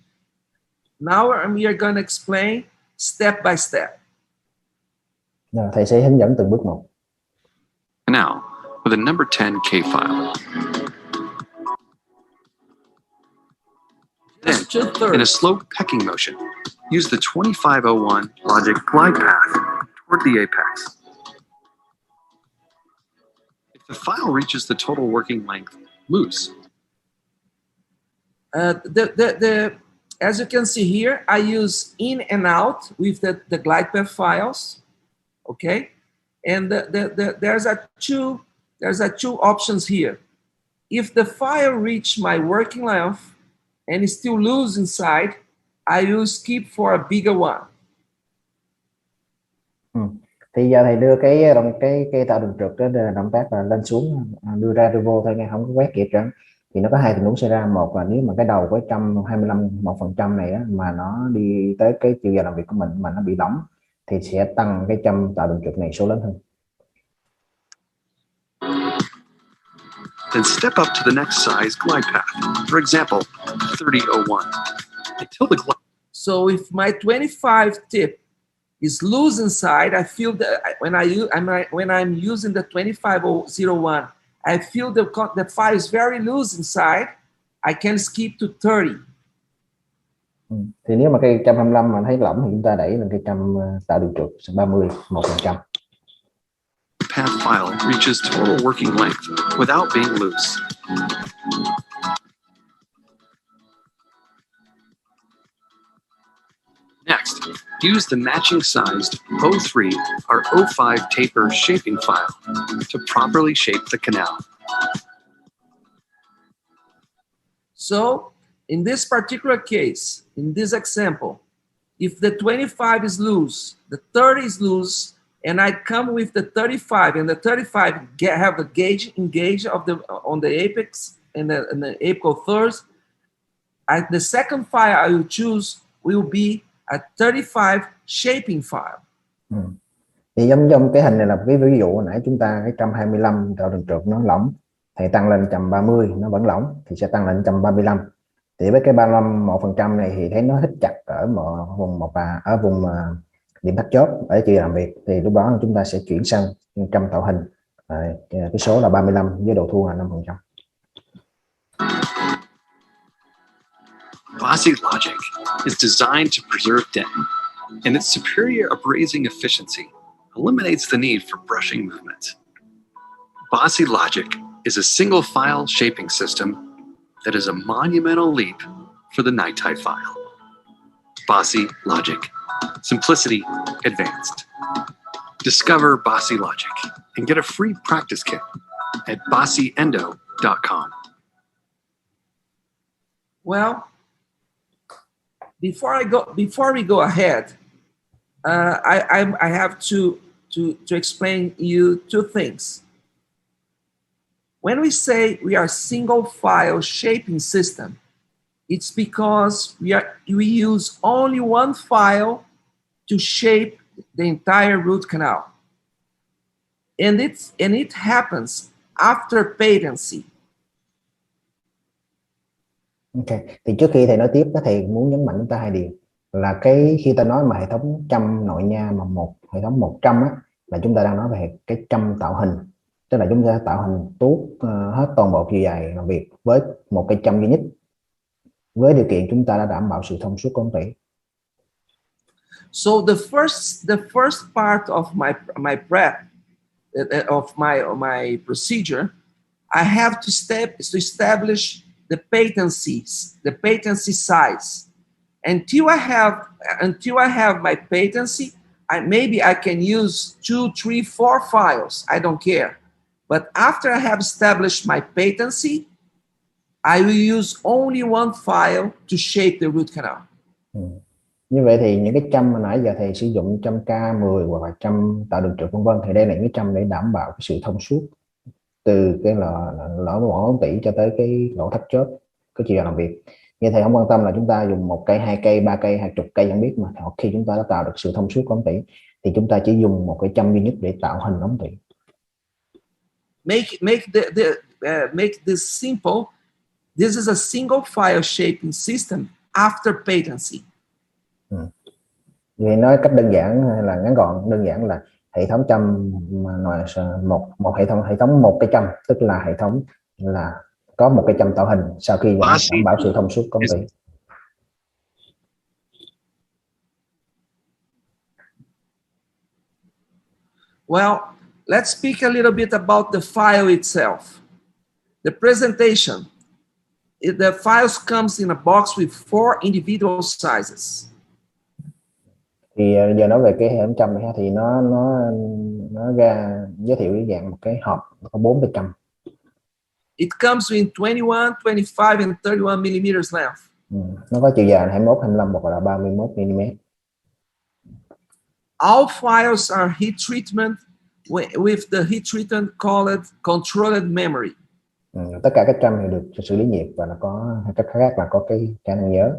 Now we are going to explain step by step. Thầy sẽ hướng dẫn từng bước một. Now, with a number 10K file. Then, in a slow pecking motion, use the 2501 logic glide path toward the apex. If the file reaches the total working length loose. As you can see here, I use in and out with the glide path files. Okay, and there's two options here. If the file reach my working length and is still loose inside, I use keep for a bigger one. Thì giờ thầy đưa cái tạo đường trượt đó, động tác là lên xuống, đưa ra đưa vô thôi nghe, không có quét kịp trơn. Thì nó có hai tình huống xảy ra. Một là nếu mà cái đầu của 125% này á, mà nó đi tới cái chiều giờ làm việc của mình mà nó bị lỏng thì sẽ tăng cái châm tạo đường trượt này số lớn hơn. Then step up to the next size glide path. For example, 3001. Until the glide. So if my 25 tip is loose inside, I feel that when I'm using the 2501, I feel the file is very loose inside, I can skip to 30. Thì nếu mà cái 125 mà thấy lỏng thì chúng ta đẩy lên cái trăm tạo đường trục 30, 1%. Path file reaches total working length without being loose. Next, use the matching sized 03 or 05 taper shaping file to properly shape the canal. So, in this particular case, in this example, if the 25 is loose, the 30 is loose, and I come with the 35, and the 35 have the gauge engaged on the apex and the apical thirds, the second file I will choose will be a 35 shaping file. Thì giống cái hình này là cái ví dụ hồi nãy chúng ta cái 125 tạo đường trục nó lỏng, thì tăng lên 130 nó vẫn lỏng thì sẽ tăng lên 135. Thì với cái 35 1% này thì thấy nó thích chặt ở vùng điểm thắt chốt ở chia làm việc, thì lúc đó chúng ta sẽ chuyển sang trăm tạo hình. Cái số là 35 với độ thua là 5%. Bassi logic is designed to preserve depth, and its superior abrasing efficiency eliminates the need for brushing movements. Bassi logic is a single file shaping system that is a monumental leap for the nighttime file. Bassi logic. Simplicity advanced. Discover Bassi logic and get a free practice kit at bassiendo.com. Well, before we go ahead, I have to explain you two things. When we say we are a single file shaping system, it's because we use only one file to shape the entire root canal. And it happens after patency. Ok, thì trước khi thầy nói tiếp, thầy muốn nhấn mạnh chúng ta hai điều là cái khi ta nói mà hệ thống trăm nội nha mà hệ thống 100 á, là chúng ta đang nói về cái trăm tạo hình, tức là chúng ta tạo hình tốt hết toàn bộ chiều dài làm việc với một cái trăm duy nhất, với điều kiện chúng ta đã đảm bảo sự thông suốt của ống tủy. So the first part of my prep of my procedure, I have to establish the patency size. Until I have my patency, maybe I can use 2, 3, 4 files. I don't care. But after I have established my patency, I will use only one file to shape the root canal. Như vậy thì những cái trăm mà nãy giờ thầy sử dụng trăm K10 hoặc là trăm tạo đường trục vân vân, thì đây là những trăm để đảm bảo cái sự thông suốt từ cái lỗ ống tủy cho tới cái lỗ thắt chốt cái chiều làm việc. Như thầy không quan tâm là chúng ta dùng 1 cây, 2 cây, 3 cây, 20 cây chẳng biết, mà khi chúng ta đã tạo được sự thông suốt của ống tủy thì chúng ta chỉ dùng một cái trăm duy nhất để tạo hình ống tủy. Make this simple. This is a single file shaping system after patency. Vậy nói cách đơn giản hay là ngắn gọn, đơn giản là hệ thống trăm mà một hệ thống một cái trăm, tức là hệ thống là có một cái trăm tạo hình sau khi đảm bảo sự thông suốt của ống tủy. Well, let's speak a little bit about the file itself. The presentation. The files comes in a box with 4 individual sizes. Thì giờ nói về cái hệ thống trăm này thì nó ra giới thiệu cái dạng một cái hộp có 4 cái trăm. It comes in 21, 25 and 31 millimeters length. Nó có chiều dài 21, 25 hoặc là 31 mm. All files are heat treatment with the heat treatment called controlled memory. Tất cả các trăm thì được xử lý nhiệt và nó có cách khác là có cái khả năng nhớ.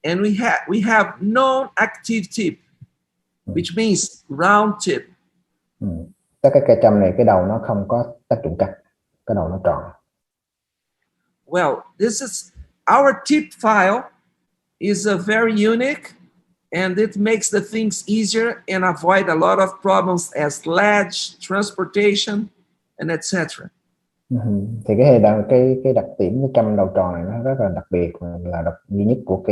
And we have non-active tip, which means round tip. Tất cả các trăm này cái đầu nó không có tác dụng cắt, cái đầu nó tròn. Well, this is our tip file is a very unique and it makes the things easier and avoid a lot of problems as ledge, transportation, and etc. Thì cái đặc điểm cái trăm đầu tròn này nó rất là đặc biệt, là đặc duy nhất của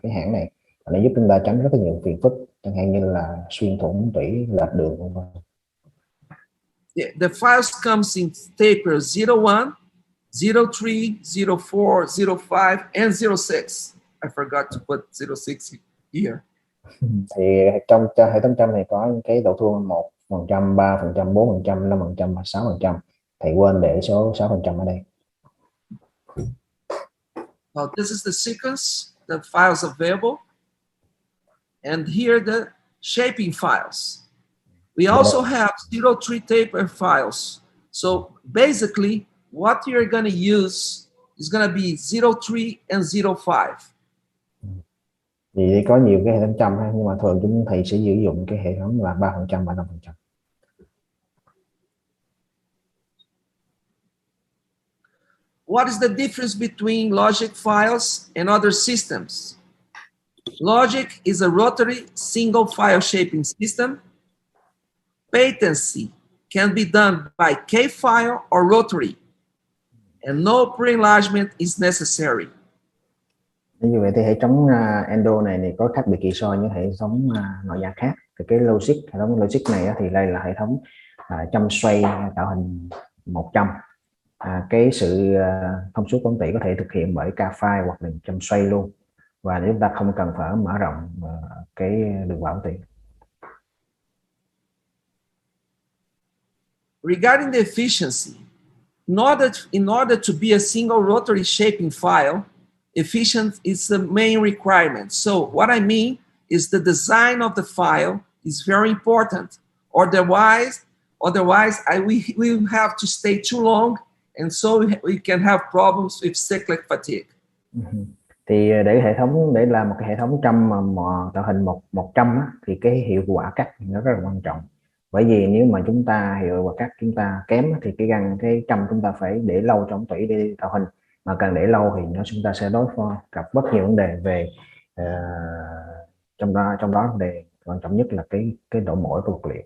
cái hãng này, nó giúp chúng ta tránh rất là nhiều phiền phức, chẳng hạn như là xuyên thủng tủy, lệch đường vân vân. The files comes in taper 01, 03, 04, 05, and 06. I forgot to put 06 here. Thì trong hệ thống trăm này có những cái độ thua 1%, 3%, 4%, 5% và 6%. Thầy quên để số 6% ở đây. Well, this is the sequence, the files available. And here the shaping files. We also have 03 taper files. So basically, what you're going to use is going to be 03 and 05. Thì có nhiều cái hệ thống trăm, nhưng mà thường chúng thầy sẽ sử dụng cái hệ thống là 3% và 5%. What is the difference between logic files and other systems? Logic is a rotary single file shaping system. Patency can be done by K-file or rotary, and no pre-enlargement is necessary. Như vậy thì hệ thống Endo này có khác biệt kỳ so với hệ thống nội dạng khác. Thì cái logic, hệ thống logic này thì đây là hệ thống châm xoay tạo hình 100. Cái sự thông suốt ống tủy có thể thực hiện bởi K-file hoặc là châm xoay luôn, và chúng ta không cần phải mở rộng cái đường vào ống tủy. Regarding the efficiency, in order to be a single rotary shaping file, efficient is the main requirement. So what I mean is the design of the file is very important. Otherwise, we will have to stay too long, and so we can have problems with cyclic fatigue. Thì để làm một cái hệ thống trăm mà tạo hình 100 thì cái hiệu quả cắt nó rất là quan trọng. Bởi vì nếu mà chúng ta hiệu quả cắt chúng ta kém thì cái trăm chúng ta phải để lâu trong tủy để tạo hình, mà càng để lâu thì chúng ta sẽ đối phó gặp rất nhiều vấn đề về trong đó vấn đề quan trọng nhất là cái độ mỏi của vật liệu.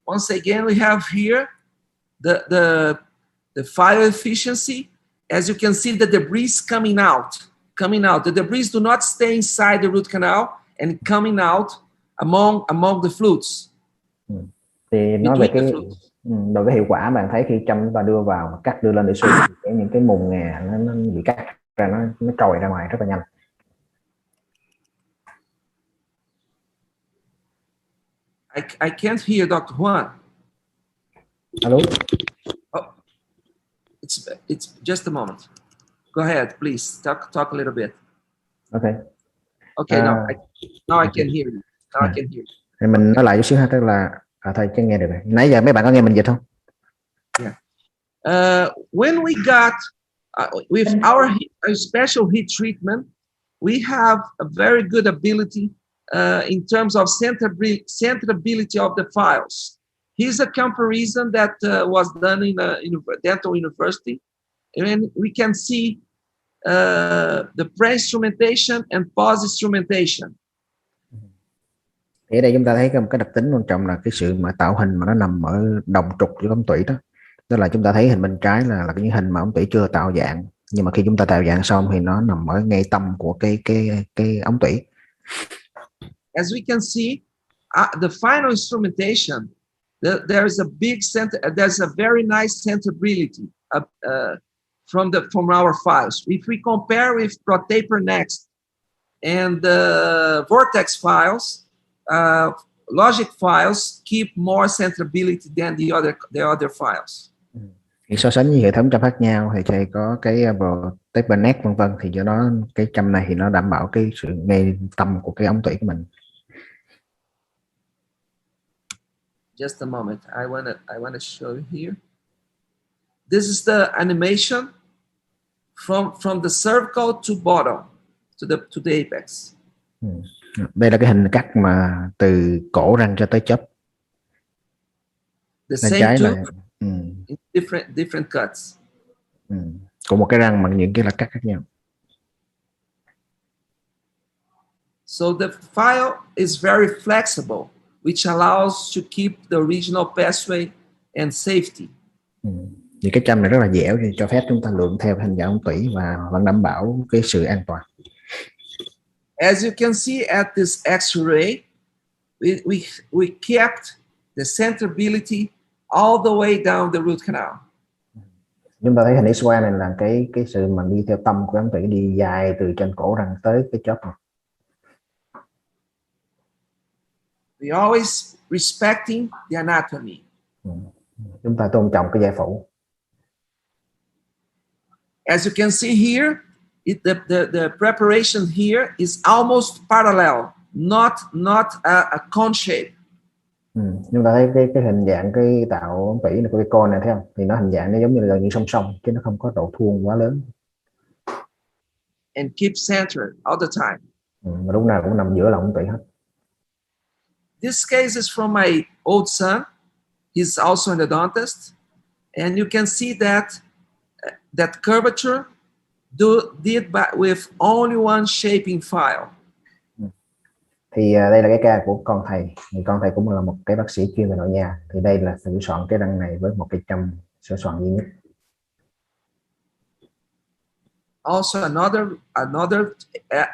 Once again, we have here the file efficiency. As you can see, the debris coming out. The debris do not stay inside the root canal and coming out among the flutes. Thì nói về đối với hiệu quả, bạn thấy khi châm chúng ta đưa vào và cắt đưa lên để xuống, những cái mùng ngà nó bị cắt ra, nó trồi ra ngoài rất là nhanh. I can't hear Dr. Juan. Hello. Oh, it's just a moment. Go ahead, please. Talk a little bit. Okay. Okay, now I can hear you. Now I can hear you. Thì mình nói lại chút xíu ha, tức là thầy chưa nghe được này. Nãy giờ mấy bạn có nghe mình dịch không? Yeah. When we got with our special heat treatment, we have a very good ability in terms of centrability of the files. Here's a comparison that was done in a dental university, and we can see the pre-instrumentation and post-instrumentation. Ở đây chúng ta thấy một cái đặc tính quan trọng là cái sự mà tạo hình mà nó nằm ở đồng trục giữa ống tủy đó. Tức là chúng ta thấy hình bên trái là cái hình mà ống tủy chưa tạo dạng, nhưng mà khi chúng ta tạo dạng xong thì nó nằm ở ngay tâm của cái ống tủy. As we can see, the final instrumentation, there's a big center. There's a very nice centrability from our files. If we compare with ProTaper Next and the Vortex files, logic files keep more centrability than the other files. Thì so sánh với hệ thống trăm khác nhau thì thầy có cái ProTaper Next vân vân, thì do đó cái trăm này thì nó đảm bảo cái sự ngay tâm của cái ống tủy của mình. Just a moment. I want to show you here. This is the animation from the cervical to bottom to the apex. Đây là cái hình cắt mà từ cổ răng cho tới chóp. The same tooth, different cuts. Của một cái răng mà những cái là cắt khác nhau. So the file is very flexible, which allows to keep the original pathway and safety. Thì cái châm này rất là dẻo, thì cho phép chúng ta lượn theo hình dạng ống tủy và vẫn đảm bảo cái sự an toàn. As you can see at this X-ray, we kept the centrability all the way down the root canal. Chúng ta thấy hình X-quang này là cái sự mà đi theo tâm của ống tủy đi dài từ trên cổ răng tới cái chóp này. We always respecting the anatomy. Chúng ta tôn trọng cái giải phẫu. As you can see here, the preparation here is almost parallel, not a cone shape. Chúng ta thấy cái hình dạng cái tạo ống tủy này của cái con này thấy không? Thì nó hình dạng nó giống như là gần như song song chứ nó không có độ thuôn quá lớn. And keep centered all the time. Mà lúc nào cũng nằm giữa lòng ống tủy hết. This case is from my old son. He's also an endodontist, and you can see that curvature did with only one shaping file. Thì đây là cái ca của con thầy. Thì con thầy cũng là một cái bác sĩ chuyên về nội nha. Thì đây là sửa soạn cái răng này với một cái châm sửa soạn duy nhất. Also another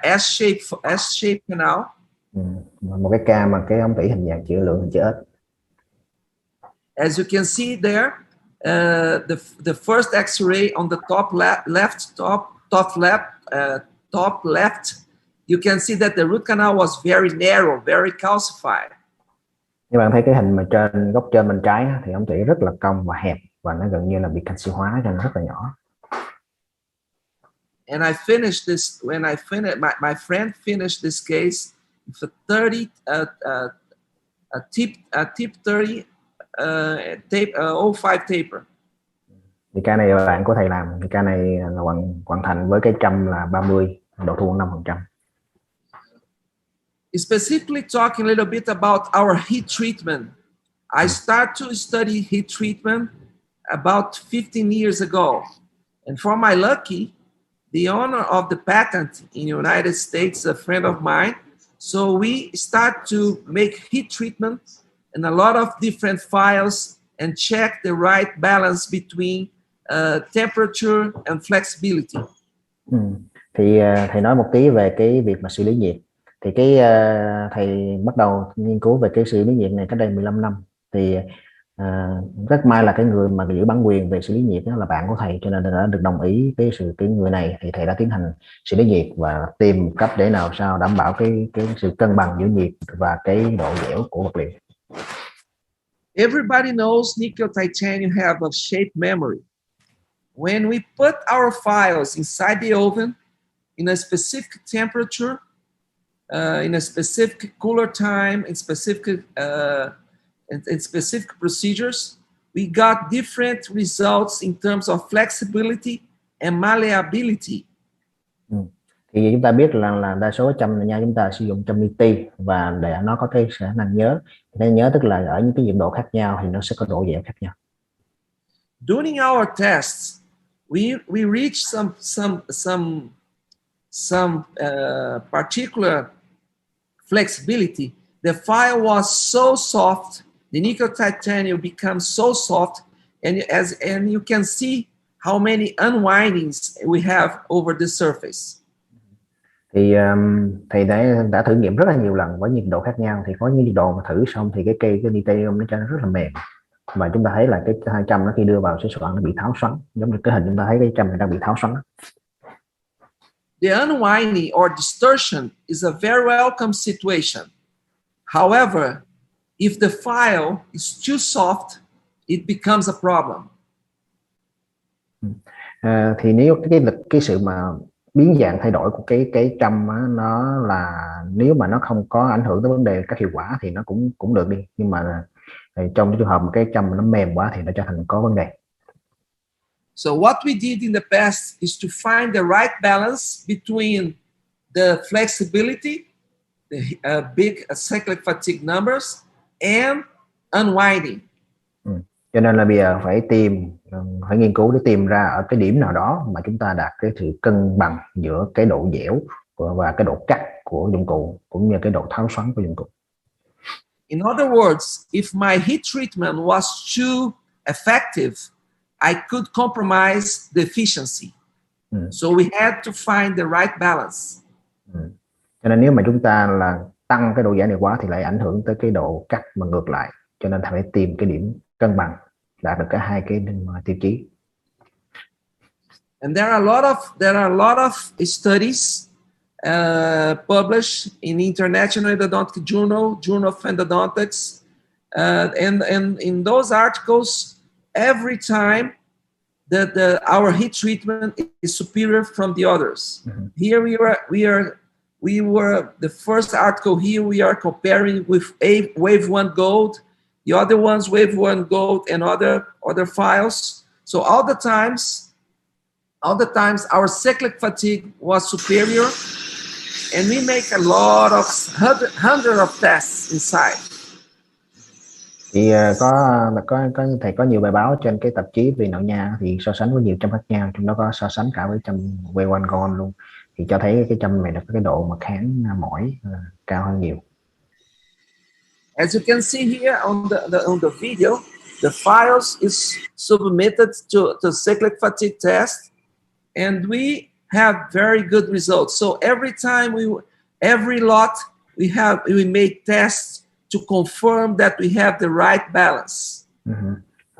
S-shape canal. Một cái ca mà cái ống tủy hình dạng chữ lượng hình chữ S. As you can see there, the first X-ray on the top left, you can see that the root canal was very narrow, very calcified. Các bạn thấy cái hình mà trên góc trên bên trái thì ống tủy rất là cong và hẹp và nó gần như là bị canxi hóa cho nên rất là nhỏ. And I finished this when I finished my friend finished this case with a tip 30 tape 05 taper. Thì ca này là bạn của thầy làm, thì ca này là hoàn thành với cái châm là 30, độ thuôn 5%. Specifically talking a little bit about our heat treatment. I started to study heat treatment about 15 years ago. And for my lucky, the owner of the patent in the United States, a friend of mine, so we start to make heat treatment in a lot of different files and check the right balance between temperature and flexibility. Thì thầy nói một tí về cái việc mà xử lý nhiệt. Thì thầy bắt đầu nghiên cứu về cái xử lý nhiệt này cách đây 15 năm. Thì rất may là cái người mà giữ bản quyền về xử lý nhiệt đó là bạn của thầy, cho nên đã được đồng ý cái người này, thì thầy đã tiến hành xử lý nhiệt và tìm cách để nào sao đảm bảo cái sự cân bằng giữa nhiệt và cái độ dẻo của vật liệu. Everybody knows nickel titanium have a shape memory. When we put our files inside the oven in a specific temperature, in a specific cooler time, in specific procedures, we got different results in terms of flexibility and malleability. Thì chúng ta biết là đa số châm nha chúng ta sử dụng châm li và để nó có cái khả năng nhớ. Nên nhớ tức là ở những cái nhiệt độ khác nhau thì nó sẽ có độ dẻo khác nhau. During our tests, we reached some particular flexibility. The file was so soft, the nickel titanium becomes so soft, and you can see how many unwindings we have over the surface. Thì thầy đã thử nghiệm rất là nhiều lần với nhiệt độ khác nhau. Thì có những nhiệt độ mà thử xong thì cái titanium nó cho nó rất là mềm, và chúng ta thấy là cái 200 nó khi đưa vào sửa soạn nó bị tháo xoắn, giống như cái hình chúng ta thấy cái châm này đang bị tháo xoắn. The unwinding or distortion is a very welcome situation. However, if the file is too soft, it becomes a problem. Thì nếu cái sự mà biến dạng thay đổi của cái châm á, nó là nếu mà nó không có ảnh hưởng tới vấn đề các hiệu quả thì nó cũng được đi, nhưng mà trong cái trường hợp mà cái châm nó mềm quá thì nó trở thành có vấn đề. So what we did in the past is to find the right balance between the flexibility, the big cyclic fatigue numbers, and unwinding. Cho nên là bây giờ phải nghiên cứu để tìm ra ở cái điểm nào đó mà chúng ta đạt cái sự cân bằng giữa cái độ dẻo và cái độ cắt của dụng cụ cũng như cái độ tháo xoắn của dụng cụ. In other words, if my heat treatment was too effective, I could compromise the efficiency. So we had to find the right balance. Cho nên nếu mà chúng ta là tăng cái độ giải này quá thì lại ảnh hưởng tới cái độ cắt mà ngược lại. Cho nên phải tìm cái điểm cân bằng, đạt được cả hai cái tiêu chí. And there are a lot of studies published in International Endodontic Journal, Journal of Endodontics, and in those articles, every time that our heat treatment is superior from the others. Here we were the first article here. We are comparing with Wave 1 Gold, the other ones Wave 1 Gold, and other files. So all the times our cyclic fatigue was superior, and we make a lot of hundreds of tests inside. Thì thầy có nhiều bài báo trên cái tạp chí về nội nha thì so sánh với nhiều châm khác nhau, trong đó có so sánh cả với châm Wave 1 Gold luôn, thì cho thấy cái châm này là cái độ mà kháng mỏi cao hơn nhiều. As you can see here on the video, the files is submitted to cyclic fatigue test, and we have very good results. So every lot we make tests to confirm that we have the right balance.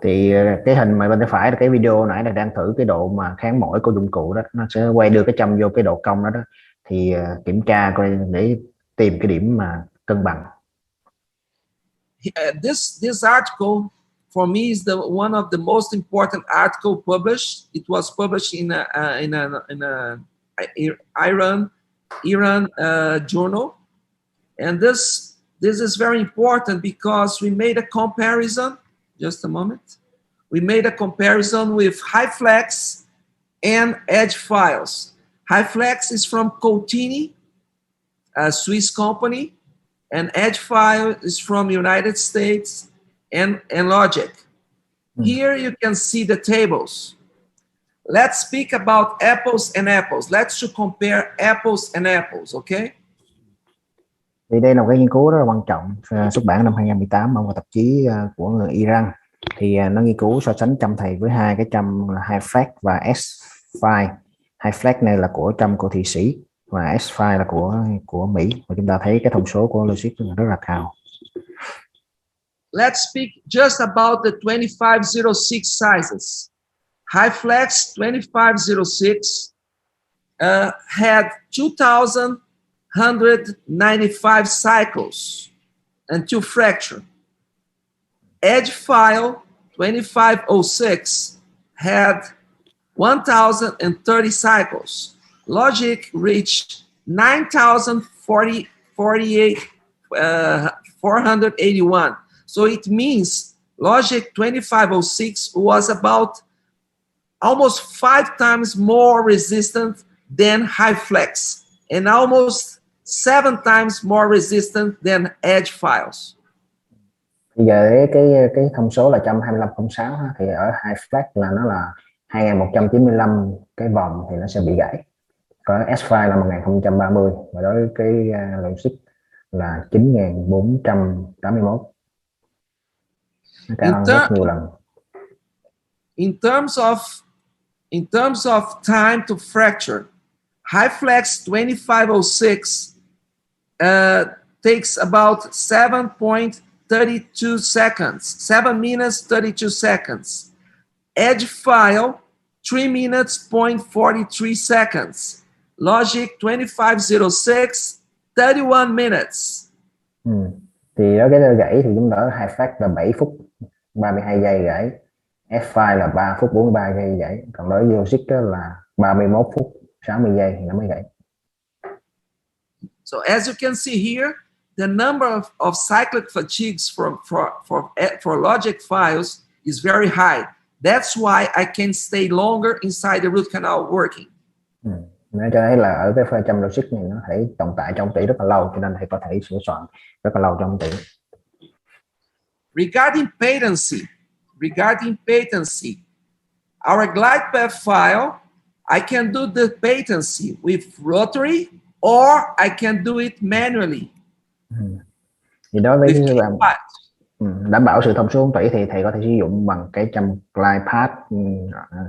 Thì cái hình mà bên tay phải là cái video nãy là đang thử cái độ mà kháng mỏi của dụng cụ đó, nó sẽ quay đưa cái châm vô cái độ cong đó, thì kiểm tra coi để tìm cái điểm mà cân bằng. This article for me is one of the most important article published. It was published in a Iran journal, and this is very important because we made a comparison. Just a moment. We made a comparison with HiFlex and Edge files. HiFlex is from Coutini, a Swiss company, and Edge file is from United States and Logic. Here you can see the tables. Let's speak about apples and apples. Let's compare apples and apples, okay? Thì đây là một cái nghiên cứu rất là quan trọng, xuất bản năm 2018 ở một tạp chí của người Iran. Thì nó nghiên cứu so sánh châm thầy với hai cái châm HiFlex và S-File. HiFlex này là của châm của Thụy Sĩ và S-File là của Mỹ. Và chúng ta thấy cái thông số của logic rất là cao. Let's speak just about the 2506 sizes. HiFlex 2506 had 2,195 cycles until fracture. Edge file 2506 had 1,030 cycles. Logic reached 9,481. So it means Logic 2506 was about almost 5 times more resistant than HiFlex and almost 7 times more resistant than Edge files. Bây giờ cái thông số là 2506 thì ở HiFlex là nó là 2195 cái vòng thì nó sẽ bị gãy. Có S-File là 1030 và đối với cái logic là 9481. Nó cao hơn rất nhiều lần. In terms of time to fracture, HiFlex 2506 takes about 7.32 seconds, 7 minutes 32 seconds. Edge file 3 minutes 43 seconds. Logic 2506 31 minutes. Thì ở cái gãy thì chúng ta ở HiFlex là 7 phút 32 giây gãy, S-File là 3 phút 43 giây gãy, còn đối với logic là 31 phút 60 giây thì nó mới gãy. So as you can see here, the number of cyclic fatigues for logic files is very high. That's why I can stay longer inside the root canal working. Nó cho thấy là ở cái pha châm logic này nó thể tồn tại trong tủy rất là lâu, cho nên thầy có thể sửa soạn rất là lâu trong tủy. Regarding patency, our glide path file, I can do the patency with rotary or I can do it manually. Thì đối với With bạn đảm bảo sự thông số ống tủy thì thầy có thể sử dụng bằng cái châm glide path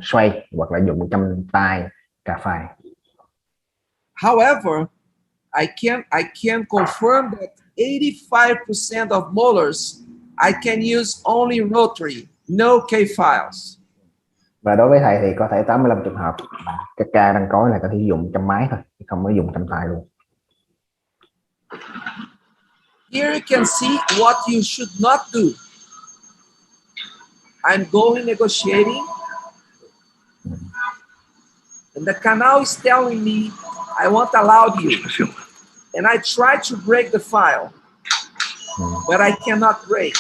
xoay hoặc là dùng châm tay cà phai. However, I can confirm that 85% of molars I can use only rotary, no K files. Và đối với thầy thì có thể 85 trường hợp cái ca đang cối là có thể dùng châm máy thôi, không có dùng châm tay luôn. Here you can see what you should not do. I'm going negotiating, and the canal is telling me I won't allow you, and I try to break the file, but I cannot break.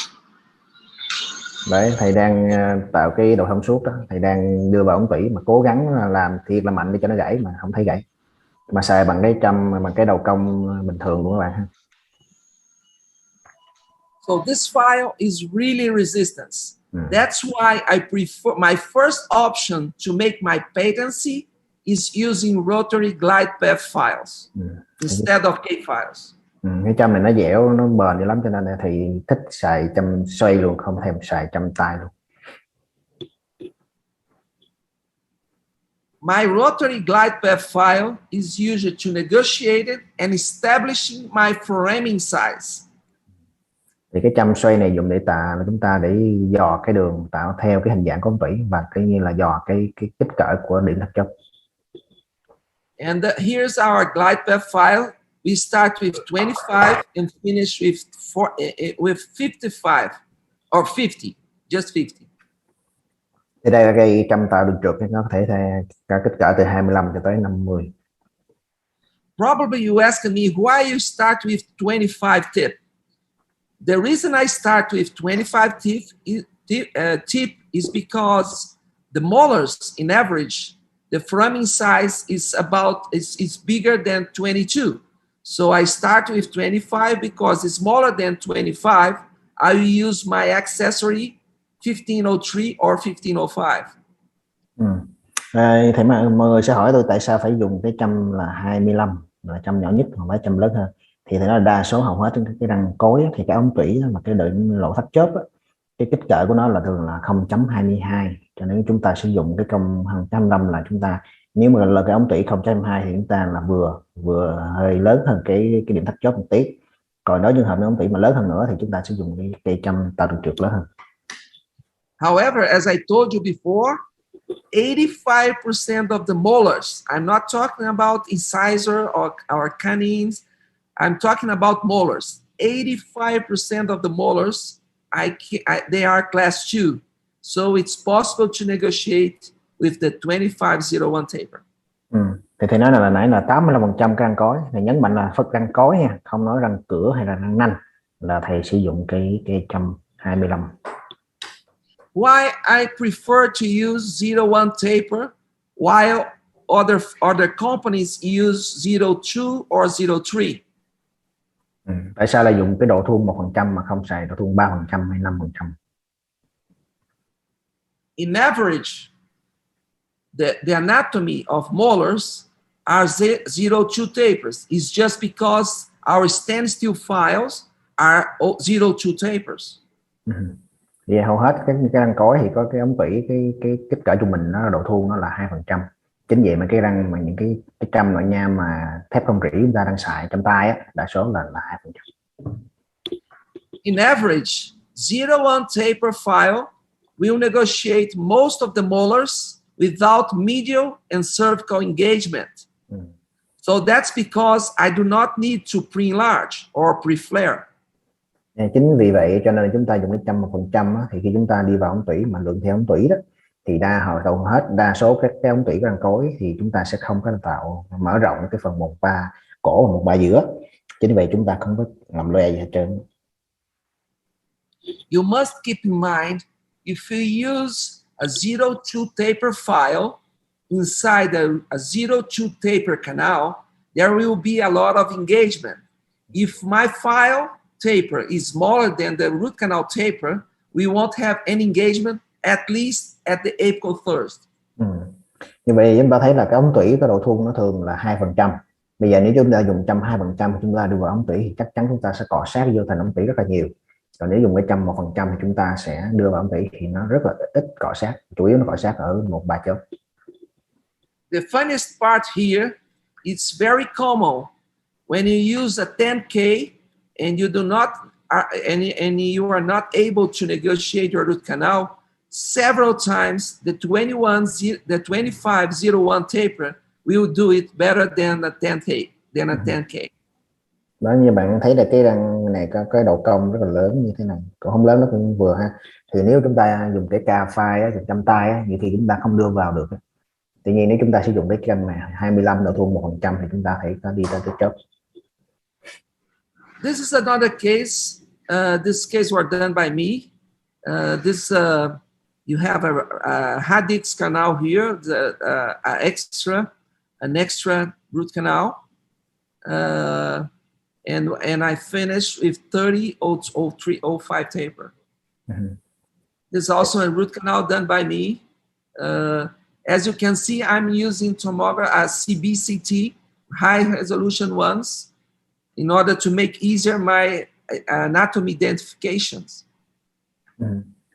Đấy, thầy đang tạo cái độ thông suốt đó, thầy đang đưa vào ống tủy mà cố gắng làm thiệt là mạnh để cho nó gãy mà không thấy gãy, mà xài bằng cái châm bằng cái đầu cong bình thường của các bạn ha. So this file is really resistance. That's why I prefer my first option to make my patency is using rotary glide path files instead of K files. Cái châm này nó dẻo, nó bền dữ lắm cho nên là thì thích xài châm xoay luôn, không thèm xài châm tay luôn. My rotary glide path file is used to negotiate it and establishing my framing size. Thì cái châm xoay này dùng để tạo chúng ta để dò cái đường tạo theo cái hình dạng của ống tủy và cái như là dò cái kích cỡ của điểm thạch chóp. And here's our glide path file. We start with 25 and finish with 55 or 50, just 50. Thì đây là cái châm tạo đường trượt, nó có thể theo kích cỡ từ 25 cho tới 50. Probably you ask me why you start with 25 tip. The reason I start with 25 tip is because the molars in average, the framing size is bigger than 22. So I start with 25 because it's smaller than 25. I will use my accessory 1503 or 1505. Thì mọi người sẽ hỏi tôi tại sao phải dùng cái châm là 25 là châm nhỏ nhất, hoặc là châm lớn hơn. Thì nó đa số hầu hết cái răng cối thì cái ống tủy mà cái định lỗ thắt chóp cái kích cỡ của nó là thường là 0.22, cho nên chúng ta sử dụng cái công 100 là chúng ta, nếu mà là cái ống tủy 0.2 thì chúng ta là vừa hơi lớn hơn cái điểm thắt chóp một tí. Còn nếu trường hợp ống tủy mà lớn hơn nữa thì chúng ta sử dụng cái cây châm tạo đường trượt lớn hơn. However, as I told you before, 85% of the molars, I'm not talking about incisor or canines, I'm talking about molars. 85% of the molars, they are class 2. So it's possible to negotiate with the 2501 taper. Thì thầy nói là nãy là 85% cái răng cối, thầy nhấn mạnh là phật răng cối nha, không nói răng cửa hay là răng nanh, là thầy sử dụng cái châm 25. Why I prefer to use 01 taper while other companies use 02 or 03? Tại sao lại dùng cái độ thuôn 1% mà không xài độ thuôn 3% hay 5%? In average, the anatomy of molars are 02 tapers. It's just because our standstill files are 02 tapers. Vì hầu hết cái răng cối thì có cái ống tủy cái kích cỡ trung bình nó độ thuôn nó là 2%. Chính vậy mà cái răng mà những cái châm nội nham mà thép không rỉ chúng ta đang xài trong tay á, đa số là 2%. In average, 01 taper file will negotiate most of the molars without medial and cervical engagement. So that's because I do not need to pre-enlarge or pre-flare. Chính vì vậy cho nên chúng ta dùng cái châm 1% thì khi chúng ta đi vào ống tủy mà lượng theo ống tủy đó thì đa số các cái ống tủy răng cối thì chúng ta sẽ không có tạo mở rộng cái phần 1/3 cổ và 1/3 giữa. Chính vì vậy chúng ta không có làm loe gì hết trơn. You must keep in mind, if you use a 02 taper file inside a 02 taper canal, there will be a lot of engagement. If my file taper is smaller than the root canal taper, we won't have any engagement, at least at the apical thirst. Như vậy chúng ta thấy là cái ống tủy có độ thuôn nó thường là 2%, Bây giờ nếu chúng ta dùng 120% chúng ta đưa vào ống tủy thì chắc chắn chúng ta sẽ cọ sát vô thành ống tủy rất là nhiều. Còn nếu dùng cái 100% thì chúng ta sẽ đưa vào ống tủy thì nó rất là ít cọ sát, chủ yếu nó cọ sát ở 1-3 chỗ. The funniest part here, it's very common when you use a 10K and you do not and you are not able to negotiate your root canal. Several times the 2501 taper will do it better than a 10K. Đó, như bạn thấy là cái răng này có cái độ cong rất là lớn như thế này, còn không lớn nó cũng vừa ha. Thì nếu chúng ta dùng cái ca phai trăm tay á, vậy thì chúng ta không đưa vào được. Tuy nhiên nếu chúng ta sử dụng cái cam này 25 độ thun 1% thì chúng ta thấy có đi tới cái chốt. This is another case. This case were done by me. You have a Hernique canal here, an extra root canal, and I finished with 30/03/05 taper. There's also a root canal done by me. As you can see, I'm using tomography CBCT, high resolution ones, in order to make easier my anatomy identifications.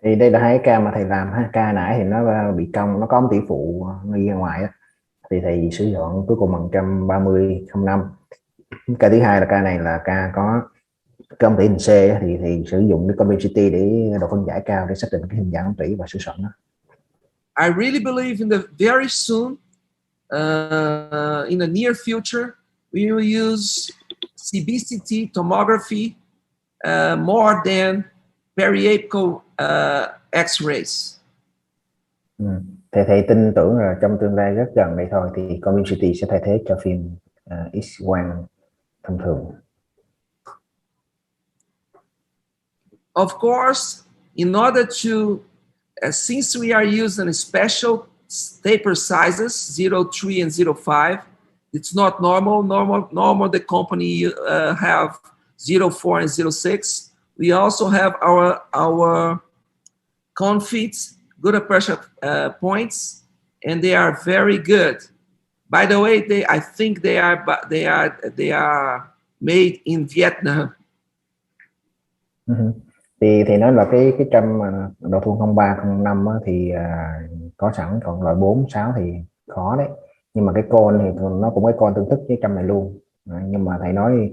Thì đây là hai ca mà thầy làm ha. Ca nãy thì nó bị cong, nó có ống tủy phụ đi ra ngoài á, thì thầy sử dụng cuối cùng bằng 130/05. Ca thứ hai là ca này là ca có cái ống tủy hình C thì sử dụng cái complexity để độ phân giải cao để xác định cái hình dạng ống tủy và sửa soạn nó. I really believe in the very soon, in the near future, we will use CBCT tomography more than periapical X-rays. Thầy tin tưởng là trong tương lai rất gần đây thôi thì complexity sẽ thay thế cho phim X-quang thông thường. Of course, in order to since we are using special taper sizes 0.3 and 0.5, it's not normal the company have 0.4 and 0.6. We also have our confits, good pressure points, and they are very good. By the way, I think they are made in Vietnam. Thì nói là cái trăm độ thun 03, 05 thì có sẵn, còn loại 4, 6 thì khó đấy. Nhưng mà cái con thì nó cũng cái con tương thích với trăm này luôn. Nhưng mà thầy nói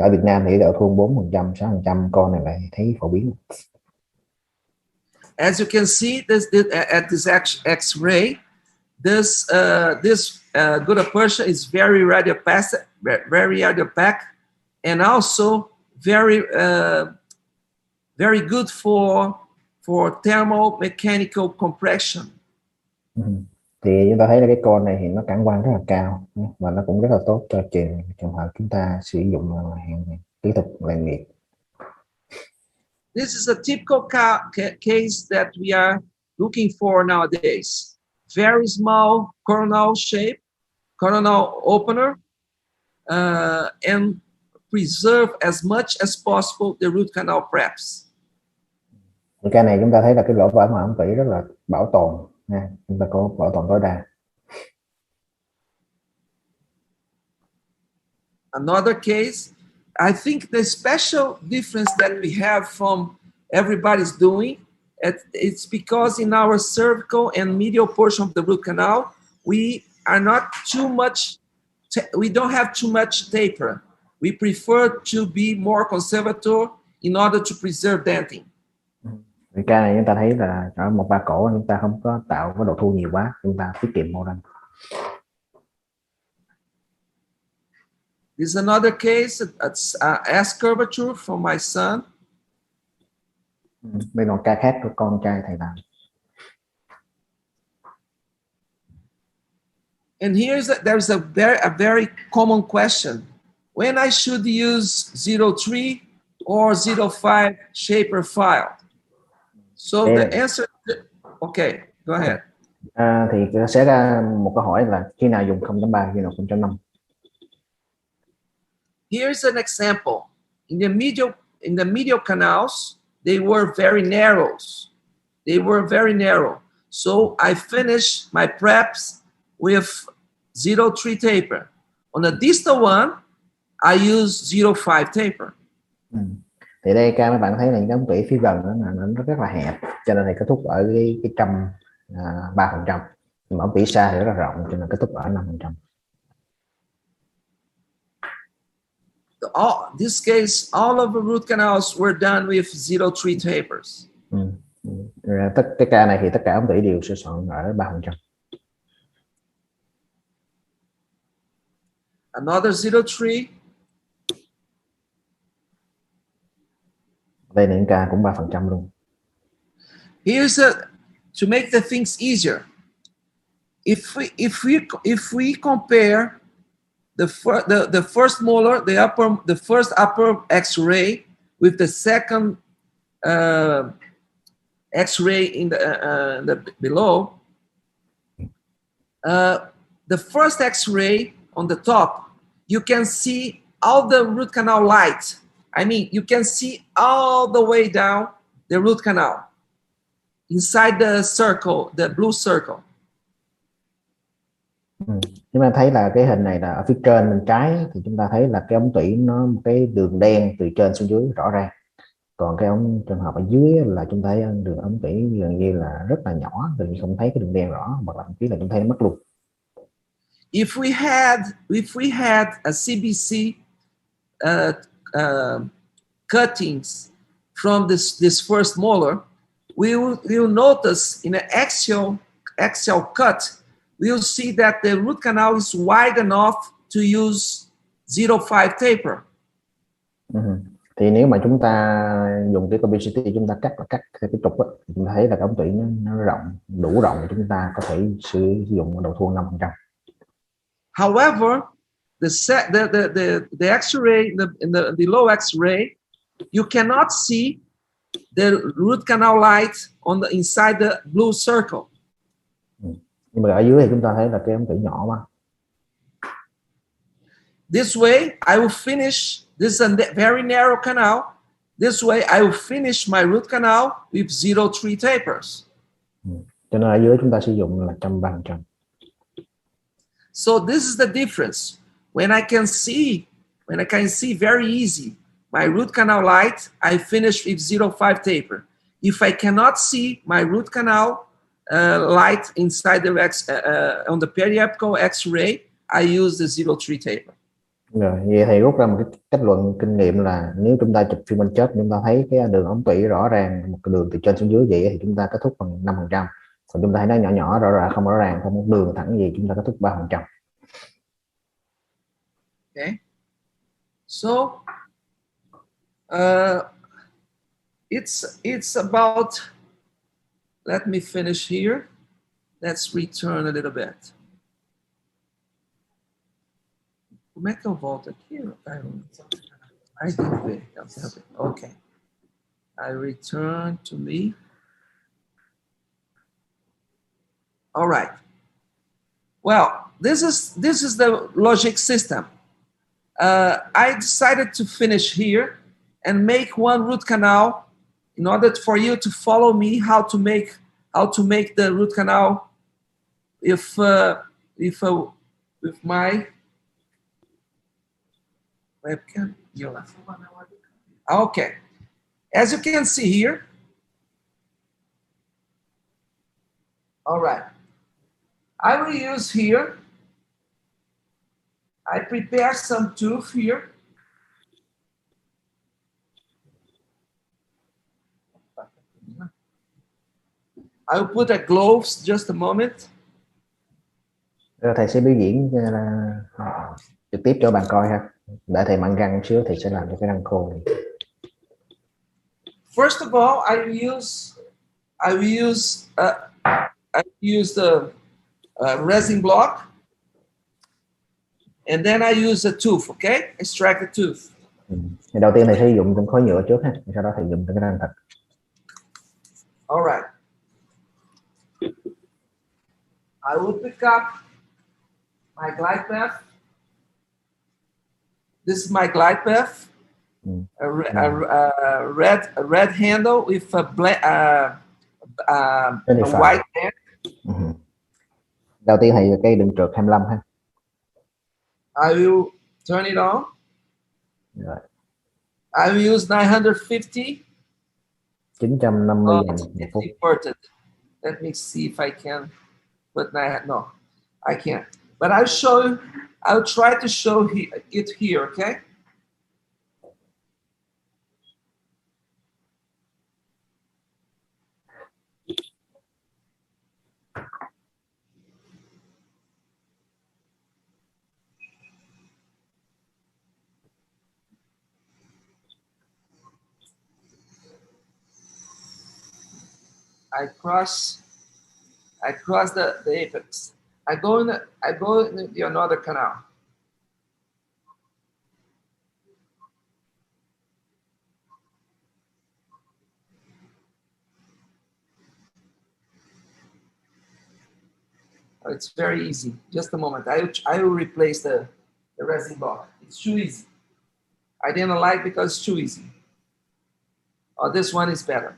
ở Việt Nam thì độ thun 4%, 6% con này lại thấy phổ biến. As you can see, at this X-ray, this gutta percha is very radiopaque, and also very good for thermal mechanical compression. Thì chúng ta thấy là cái con này thì nó cản quang rất là cao và nó cũng rất là tốt cho trường hợp chúng ta sử dụng kỹ thuật làm việc. This is a typical case that we are looking for nowadays. Very small coronal shape, coronal opener, and preserve as much as possible the root canal preps. Cái này chúng ta thấy là cái lỗ vải ống tủy rất là bảo tồn nha, chúng ta có bảo tồn tối đa. Another case, I think the special difference that we have from everybody's doing, it's because in our cervical and medial portion of the root canal, we are not too much, we don't have too much taper. We prefer to be more conservative in order to preserve denting. Ca này chúng ta thấy là ở 1-3 cổ chúng ta không có tạo cái độ thu nhiều quá, chúng ta tiết kiệm mô răng. This is another case. It's S curvature for my son. Bên một ca khác của con trai thầy làm. And there's a very common question: when I should use 0.3 or 0.5 shaper file? So the answer, okay, go ahead. Thì sẽ ra một câu hỏi là khi nào dùng 0.3, khi nào 0.5. Here's an example. In the medial canals, they were very narrow. So I finished my preps with 0.3 taper. On the distal one, I use 0.5 taper. Thì đây các bạn thấy là những cái ống tủy phía gần nó rất là hẹp, cho nên thì kết thúc ở cái 3%. Nhưng mà ống tủy xa thì rất là rộng, cho nên kết thúc ở 5%. This case, all of the root canals were done with 0.3 tapers. Cái ca này thì tất cả ống tủy đều sửa soạn ở 3%. Another 0.3. Đây là những ca cũng 3% luôn. To make the things easier. If we compare the first molar, the first upper X-ray with the second X-ray in the below, the first X-ray on the top, you can see all the root canal light. I mean, you can see all the way down the root canal inside the circle, the blue circle. Chúng ta thấy là cái hình này là ở phía trên bên trái thì chúng ta thấy là cái ống tủy nó một cái đường đen từ trên xuống dưới rõ ràng. Còn cái trường hợp ở dưới là chúng ta thấy đường ống tủy gần như là rất là nhỏ, gần như không thấy cái đường đen rõ, hoặc là thậm chí là chúng ta thấy nó mất luôn. If we had a CBC cuttings from this first molar, we will notice in an axial cut, we'll see that the root canal is wide enough to use 0.5 taper. Thì nếu mà chúng ta dùng cái capacity, chúng ta cắt theo cái trục đó, chúng ta thấy là cái ống tủy nó rộng, đủ rộng để chúng ta có thể sử dụng đầu thuông 5%. However, the X-ray in the low X-ray, you cannot see the root canal light on the inside the blue circle. Nhưng mà ở dưới thì chúng ta thấy là cái ống tủy nhỏ quá. This way, I will finish. This is a very narrow canal. This way, I will finish my root canal with 0.3 tapers. Cho nên ở dưới chúng ta sử dụng là 130%. So this is the difference. When I can see very easy my root canal light, I finish with 0.5 taper. If I cannot see my root canal light inside the on the periapical X-ray, I use the 0.3 taper. Rồi, vậy thầy rút ra một cái kết luận kinh nghiệm là nếu chúng ta chụp phim bên trên chúng ta thấy cái đường ống tủy rõ ràng, một cái đường từ trên xuống dưới vậy thì chúng ta kết thúc bằng 5%. Còn chúng ta thấy nó nhỏ nhỏ rõ ràng, không rõ ràng, không có đường thẳng gì, chúng ta kết thúc 3%. Okay. So it's about, let me finish here. Let's return a little bit. Como é que eu volto aqui? I did it. Okay. I return to me. All right. Well, this is the logic system. I decided to finish here and make one root canal in order for you to follow me how to make the root canal with my webcam. Okay. As you can see here. All right. I will use here. I prepare some tooth here. I will put a gloves just a moment. Rồi thầy sẽ biểu diễn trực tiếp cho bạn coi ha. Để thầy mang răng xíu thì sẽ làm cho cái răng khô này. First of all, I will use the resin block, and then I use the tooth. Okay, extract the tooth. Thì đầu tiên thầy sử dụng trong khối nhựa trước ha, sau đó thầy dùng cái răng thật. All right. I will pick up my glide path. This is my glide path. A red handle with a white band. Đầu tiên thầy cây đường trượt 25 ha. I will turn it on. Rồi. I will use 950. 950 dòng một phút. Inverted. Let me see if I can put no, I can't. But I'll show you. I'll try to show it here. Okay. I cross the apex. I go in the another canal. Oh, it's very easy. Just a moment. I will replace the resin block. It's too easy. I didn't like because it's too easy. Oh, this one is better.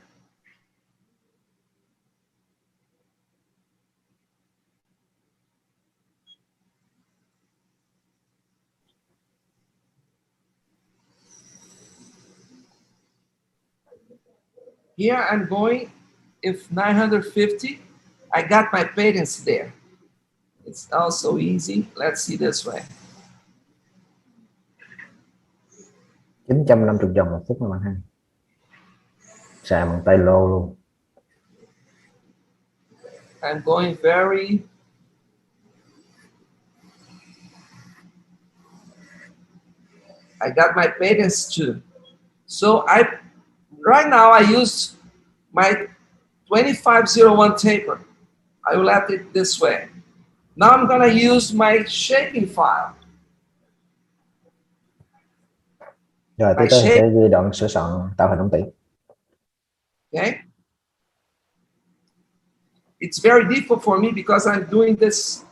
Here I'm going, if 950, I got my patency there. It's also easy. Let's see this way. 950 dòng một phút các bạn ha. Xài bằng tay lô luôn. I'm going very I got my patents too. So right now I use my 2501 taper. I will let it this way. Now I'm gonna use my shaping file. Rồi tiếp tới sẽ ghi đoạn sửa soạn tạo hình ống tỉ. Okay. It's very difficult for me because I'm doing this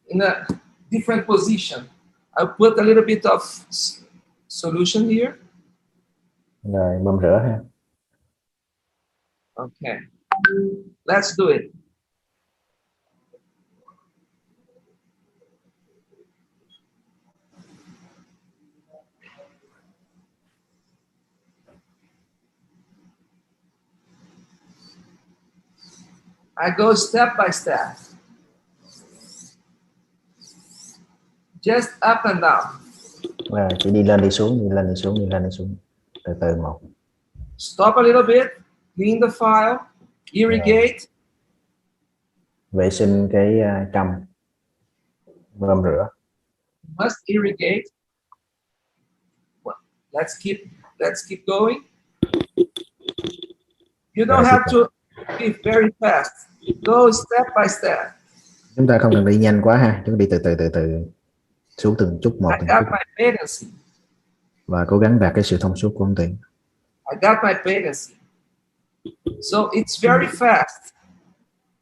in a different position. I'll put a little bit of solution here. Rồi bơm rửa ha. Okay. Let's do it. I go step by step. Just up and down. Rồi chỉ đi lên đi xuống, đi lên đi xuống, đi lên đi xuống. Từ từ một. Stop a little bit, clean the file, irrigate. Vệ sinh cái trăm. Bơm rửa. Must irrigate. Well, let's keep going. You don't have to be very fast. Go step by step. Chúng ta không cần đi nhanh quá ha, chúng ta đi từ từ xuống từng chút một. I got my patency. Và cố gắng đạt cái sự thông suốt của ống tỉ. I got my patency. So it's very fast.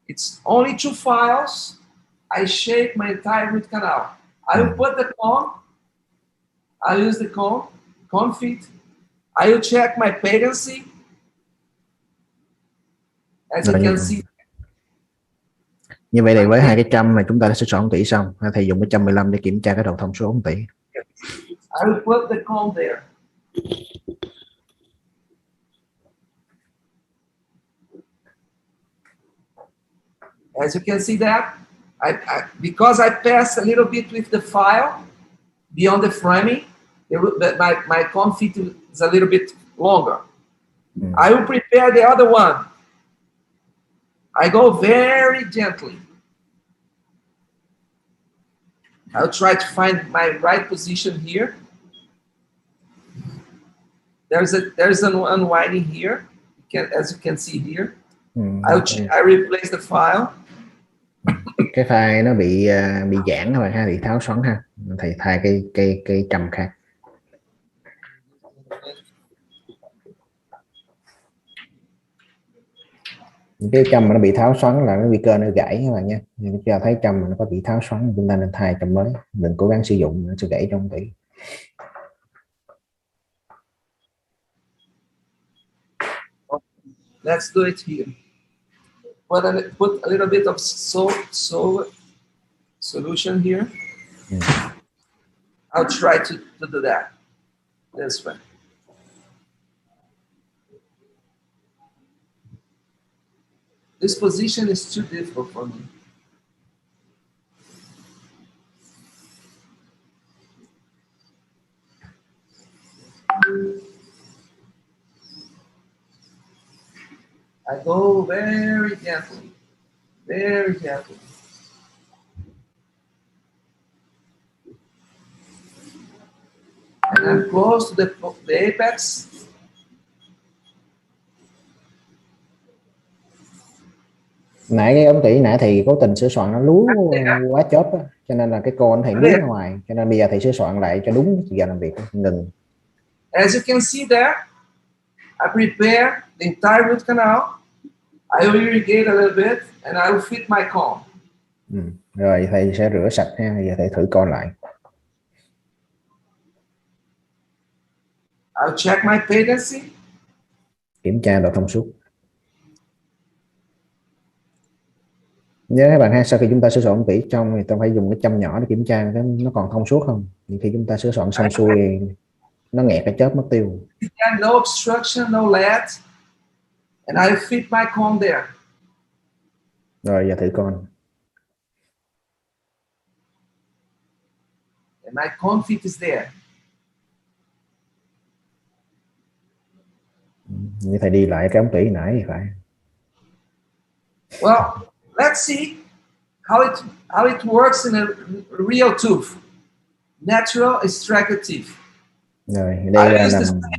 It's only 2 files. I shape my entire root canal. I will put the cone. I use the cone feet. I will check my patency. As you can see. Như vậy thì với hai cái trăm này chúng ta đã sửa soạn ống tỉ xong. Thầy dùng cái 115 để kiểm tra cái độ thông số ống tỉ. I will put the cone there. As you can see that, because I passed a little bit with the file beyond the framing, my cone feet is a little bit longer. I will prepare the other one. I go very gently. I'll try to find my right position here. There's an unwinding here, as you can see here. I replace the file. Cái file nó bị giãn rồi ha, bị tháo xoắn ha. Thầy thay cái trầm khác. Cái trầm nó bị tháo xoắn là cái nguy cơ nó gãy các bạn nha. Chúng ta thấy trầm nó có bị tháo xoắn, chúng ta nên thay trầm mới, đừng cố gắng sử dụng nó sẽ gãy trong tỉ. Let's do it here. Put a little bit of solution here. I'll try to do that this way. This position is too difficult for me. I go very gently, very gently. And I'm close to the apex. Nãy cái ống tỉ nãy thì cố tình sửa soạn nó lú quá chớp á, cho nên là cái cô thầy lú ra ngoài, cho nên bây giờ thầy sửa soạn lại cho đúng giờ làm việc. Ngừng. As you can see there, I prepare the entire root canal. I will irrigate a little bit and I will fit my comb. Rồi thầy sẽ rửa sạch ha, giờ thầy thử con lại. I'll check my patency. Kiểm tra độ thông suốt. Nhớ các bạn ha, sau khi chúng ta sửa soạn tỉ trong thì ta phải dùng cái châm nhỏ để kiểm tra nó còn thông suốt không. Nhưng khi chúng ta sửa soạn xong xuôi nó nghẹt cái chớp mất tiêu. No obstruction, no lead, and I fit my comb there. Rồi giờ thử con. And my comb fit is there. Như thầy đi lại cái ống tỉ nãy thì phải. Well, let's see how it works in a real tooth. Natural extracted teeth. Rồi đây là cái răng thật.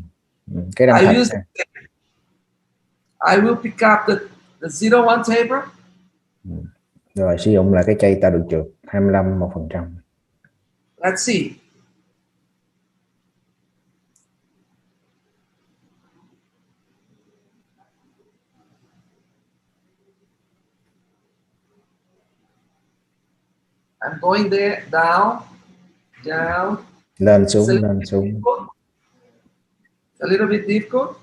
I will pick up the 0-1 taper. Rồi sử dụng là cái cây tạo được trượt 25%. Let's see. I'm going there, down. Lên xuống, lên xuống. A little bit difficult.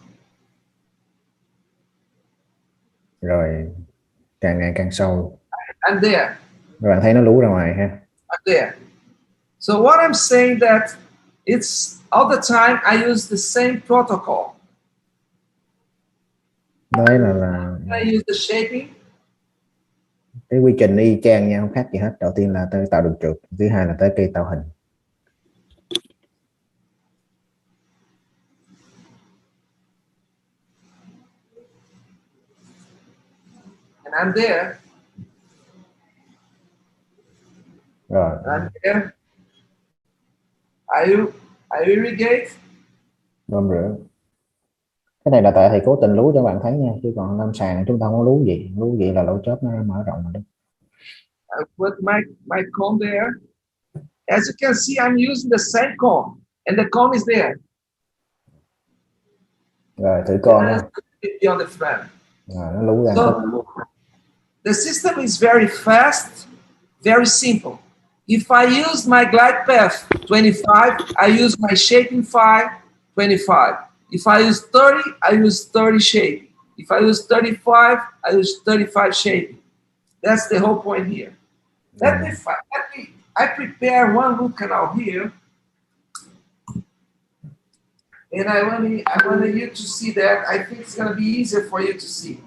Rồi càng ngày càng sâu. I'm there. Các bạn thấy nó lú ra ngoài ha. I'm there. So what I'm saying that it's all the time I use the same protocol. Đấy là I use the shaping. cái quy trình y chang nha, không khác gì hết. Đầu tiên là tới tạo đường trượt, thứ hai là tới cây tạo hình. And I'm there. Rồi. I'm there. I irrigate. Bơm rửa. Cái này là tại thầy cố tình lú cho bạn thấy nha, chứ còn lâm sàng chúng ta không có lú gì là lỗ chớp nó mở rộng rồi đó. I put my comb there. As you can see, I'm using the same comb, and the comb is there. Rồi thử con đó. On the front. Rồi nó lú ra. So, the system is very fast, very simple. If I use my glide path 25, I use my shaping file 25. If I use 30, I use 30 shaping. If I use 35, I use 35 shaping. That's the whole point here. I prepare one root canal here, and I want you to see that. I think it's going to be easier for you to see.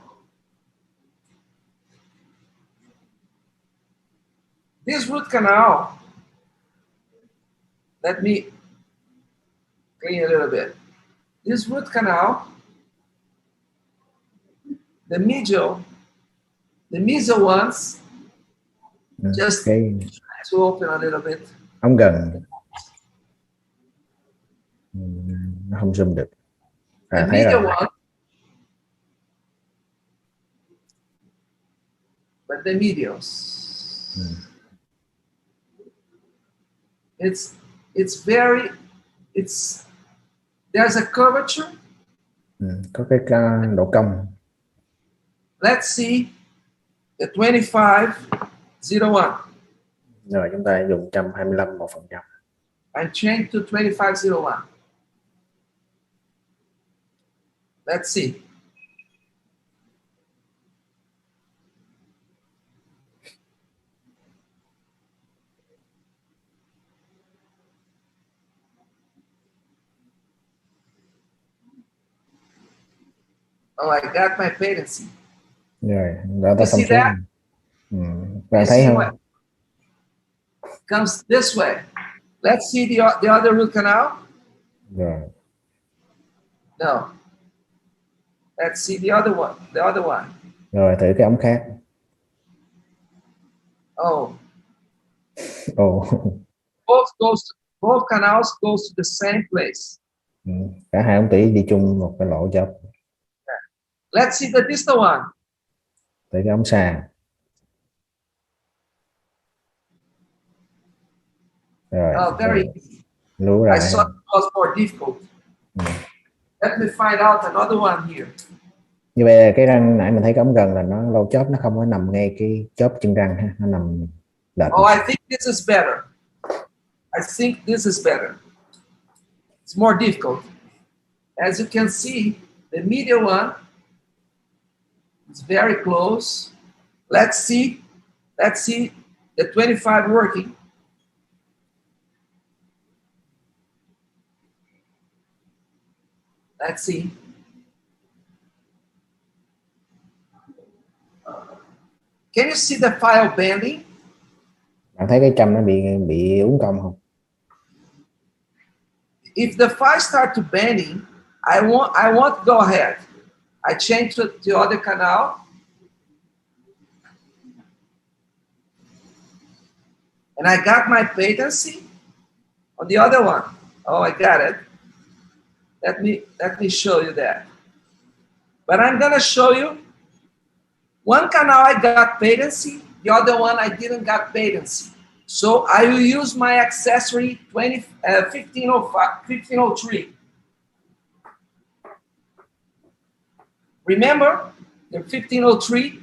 This root canal, let me clean a little bit. This root canal, the medial ones, just to open a little bit. Không gần. Nó không zoom được. The medial one, but the medials. There's a curvature. Có cái độ cong. Let's see the 25-01. Rồi chúng ta dùng 125%. And change to 25-01. Let's see. Oh, I got my patency. Rồi, đó ta You thông see số. that? Bạn You thấy see không? what comes this way. Let's see the other root canal. Rồi. No. Let's see the other one. The other one. Rồi thử cái ống khác. Oh. Ồ. Both canals goes to the same place. Cả hai ống tủy đi chung một cái lỗ chớp. Let's see the distal one. Tới cái ống xa. Rồi. Oh, very easy. Lú ra. I thought it was more difficult. Let me find out another one here. Như vậy cái răng nãy mình thấy cái ống gần là nó lỗ chóp, nó không có nằm ngay cái chóp chân răng ha, nó nằm lệch. Oh, I think this is better. I think this is better. It's more difficult. As you can see, the medial one is very close. Let's see the 25 working. Let's see. Can you see the file bending? Bạn thấy cái châm nó bị uốn cong không? If the file start to bending, I won't go ahead. I change to the other canal. And I got my patency on the other one. Oh, I got it. Let me show you that. But I'm gonna show you one canal I got patency, the other one I didn't got patency. So I will use my accessory 1503. Remember the 1503?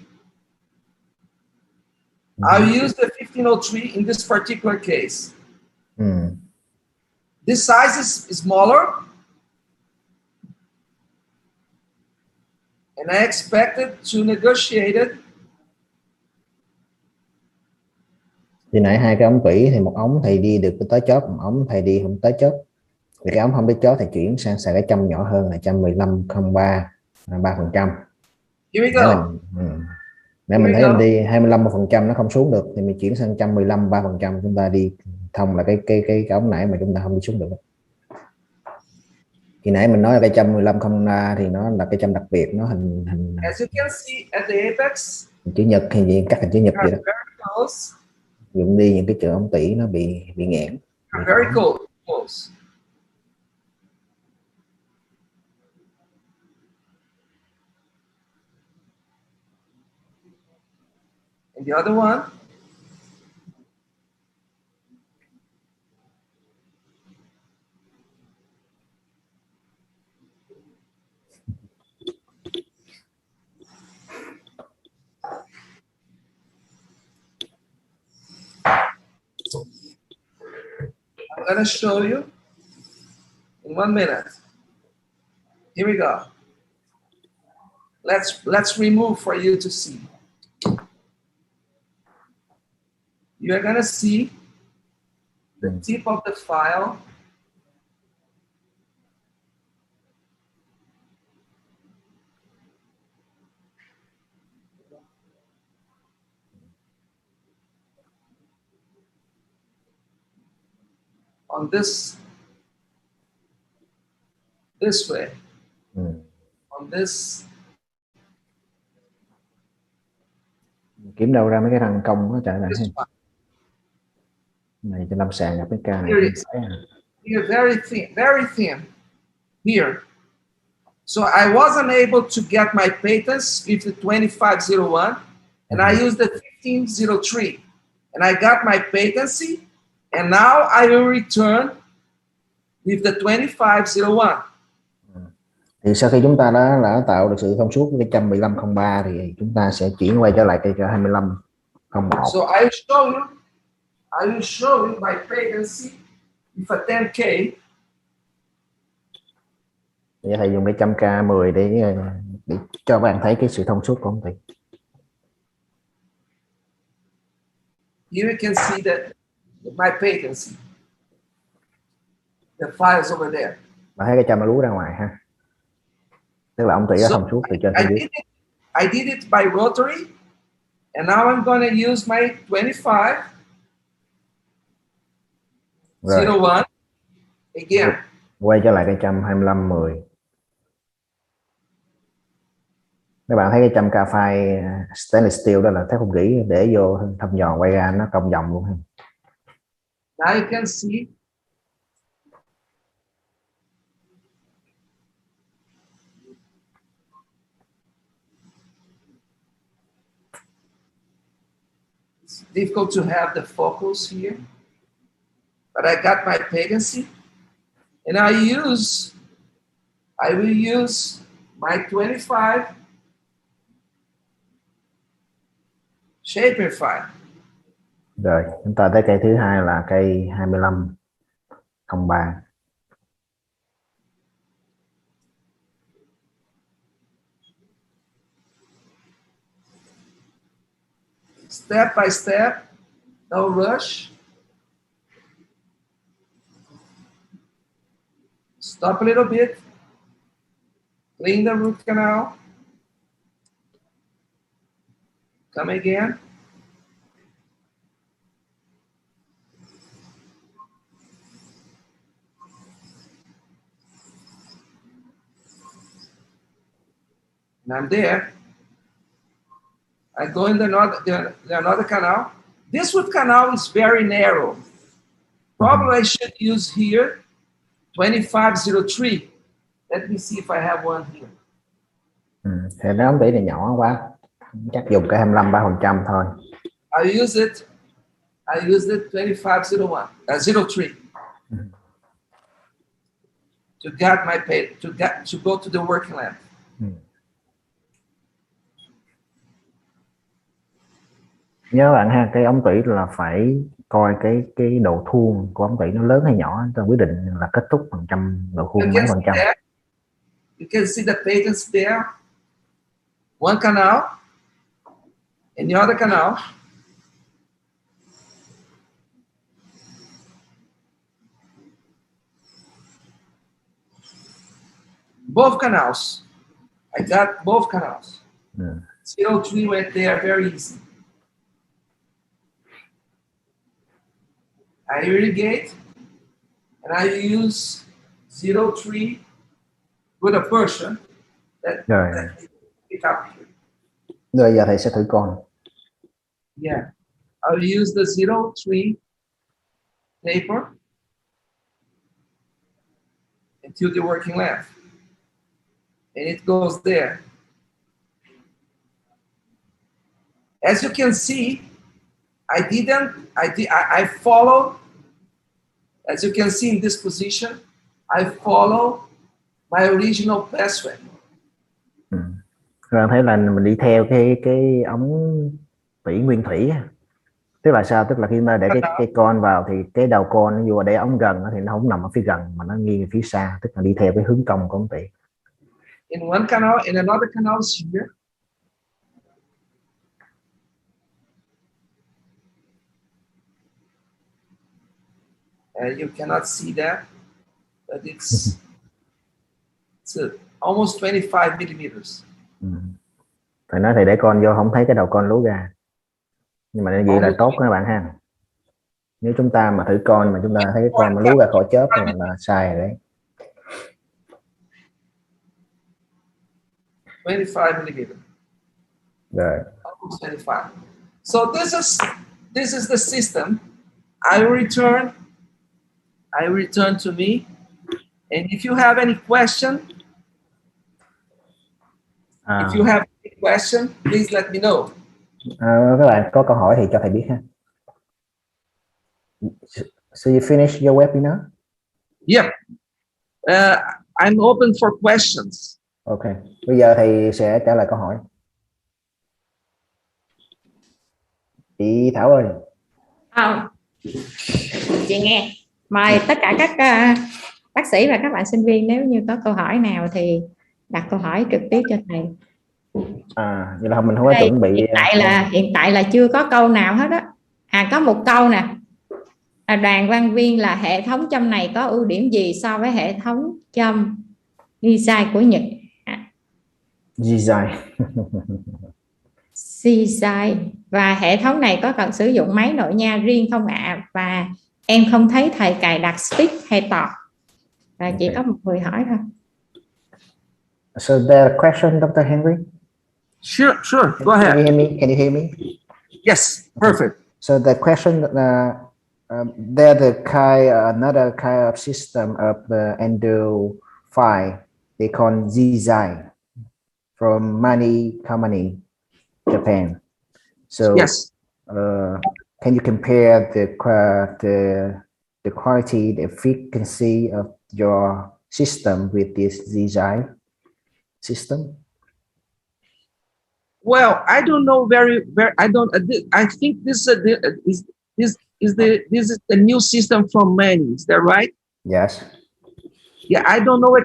I'll use the 1503 in this particular case. This size is smaller. And I expected to negotiate it. Thì nãy hai cái ống tủy thì một ống thầy đi được tới chóp, một ống thầy đi không tới chóp. Thì cái ống không tới chóp thì chuyển sang xài cái châm nhỏ hơn là châm 15,03 3%. Here we go. Nếu mình thấy mình đi 25% nó không xuống được thì mình chuyển sang 115 3%, chúng ta đi thông là cái ống nãy mà chúng ta không đi xuống được. Thì nãy mình nói là cái châm 15,03 thì nó là cái châm đặc biệt, nó hình As you can see at the apex, chữ nhật hay gì, các hình chữ nhật vậy đó. Dùng đi những cái chữ ống tủy nó bị nghẽn. Very close. And the other one. I'm going to show you in 1 minute. Here we go. Let's remove for you to see. You are going to see the tip of the file. On this way. On this. Kiếm đâu ra mấy cái răng cong nó trở lại này cho lâm sàng gặp cái ca này. Here, very thin. Here. So I wasn't able to get my patents with the 2501, and I used the 1503, and I got my patency. And now I will return with the 2501. Thì sau khi chúng ta đã tạo được sự thông suốt với cái 15,03 thì chúng ta sẽ chuyển quay trở lại cái 25,01. So I will show you my patency with a 10K. Vậy thầy dùng cái 100K10 để cho bạn thấy cái sự thông suốt của ông thầy. Here you can see that my patency. The file is over there. Bạn thấy cái châm nó lú ra ngoài ha. Tức là ông Tỷ đã thông suốt từ trên xuống dưới. I did it by rotary, and now I'm going to use my 25, Rồi. 01 again. Quay trở lại cái 125 10. Các bạn thấy cái 100k file stainless steel đó là thép không gỉ, để vô thăm dò quay ra nó cong vòng luôn ha. Now you can see it's difficult to have the focus here, but I got my patency, and I will use my 25 shaper file. Rồi, chúng ta tới cây thứ hai là cây 2503. Step by step, no rush. Stop a little bit. Clean the root canal. Come again. And I'm there. I go in the another canal. This root canal is very narrow. Probably I should use here 2503. Let me see if I have one here. Thì nó ống tỉ này nhỏ quá, chắc dùng cái 25-3% thôi. I use it 2501 03 to get my pay to go to the working lamp. Nhớ bạn ha, cái ống tỉ là phải coi cái độ thuôn của ống tỉ nó lớn hay nhỏ cho quyết định là kết thúc phần trăm độ thuôn mấy phần trăm. You can see the patents there. One canal and the other canal. Both canals. I got both canals. 03 went there very easy. I irrigate and I use 03 with a person that pick up here. Rồi giờ thầy sẽ thử con. Yeah, I'll use the 03 paper until the working lamp, and it goes there. As you can see, I follow, as you can see in this position, I follow my original pathway. Các bạn thấy là mình đi theo cái ống tỉ nguyên thủy. Tức là sao? Tức là khi mà để cái con vào thì cái đầu con nó vô để ống gần thì nó không nằm ở phía gần mà nó nghiêng phía xa, tức là đi theo cái hướng cong của ống tỉ. In one canal, and another canal is here. You cannot see that, but it's almost 25 millimeters. Thầy nói thầy để con vô không thấy cái đầu con lú ra, nhưng mà như vậy là tốt các bạn ha. Nếu chúng ta mà thử con mà chúng ta thấy con mà lú ra khỏi chớp là sai rồi đấy. 25 millimeters. Rồi. Almost 25. So this is the system. I return to me, and if you have any question, please let me know. Các bạn có câu hỏi thì cho thầy biết ha. So you finish your webinar? Yeah. I'm open for questions. Okay. Bây giờ thầy sẽ trả lời câu hỏi. Chị Thảo ơi. Chị nghe. Mời tất cả các bác sĩ và các bạn sinh viên, nếu như có câu hỏi nào thì đặt câu hỏi trực tiếp cho thầy. Vậy là mình không có chuẩn bị. Hiện tại là chưa có câu nào hết á. Có một câu nè. Đoàn Văn Viên là hệ thống châm này có ưu điểm gì so với hệ thống châm design của Nhật? Design. Design. Và hệ thống này có cần sử dụng máy nội nha riêng không ạ? Và em không thấy thầy cài đặt speak hay talk. Và chỉ có một người hỏi thôi. So the question, Dr. Henry? Sure, go ahead. Can you hear me? Can you hear me? Yes, perfect. So the question, they're the another kind of system of the endo file. They call design from Mani Company, Japan. So yes, can you compare the quality, the efficiency of your system with this design system? Well, I don't know I think this is the new system from Mani. Is that right? Yes. Yeah, I don't know.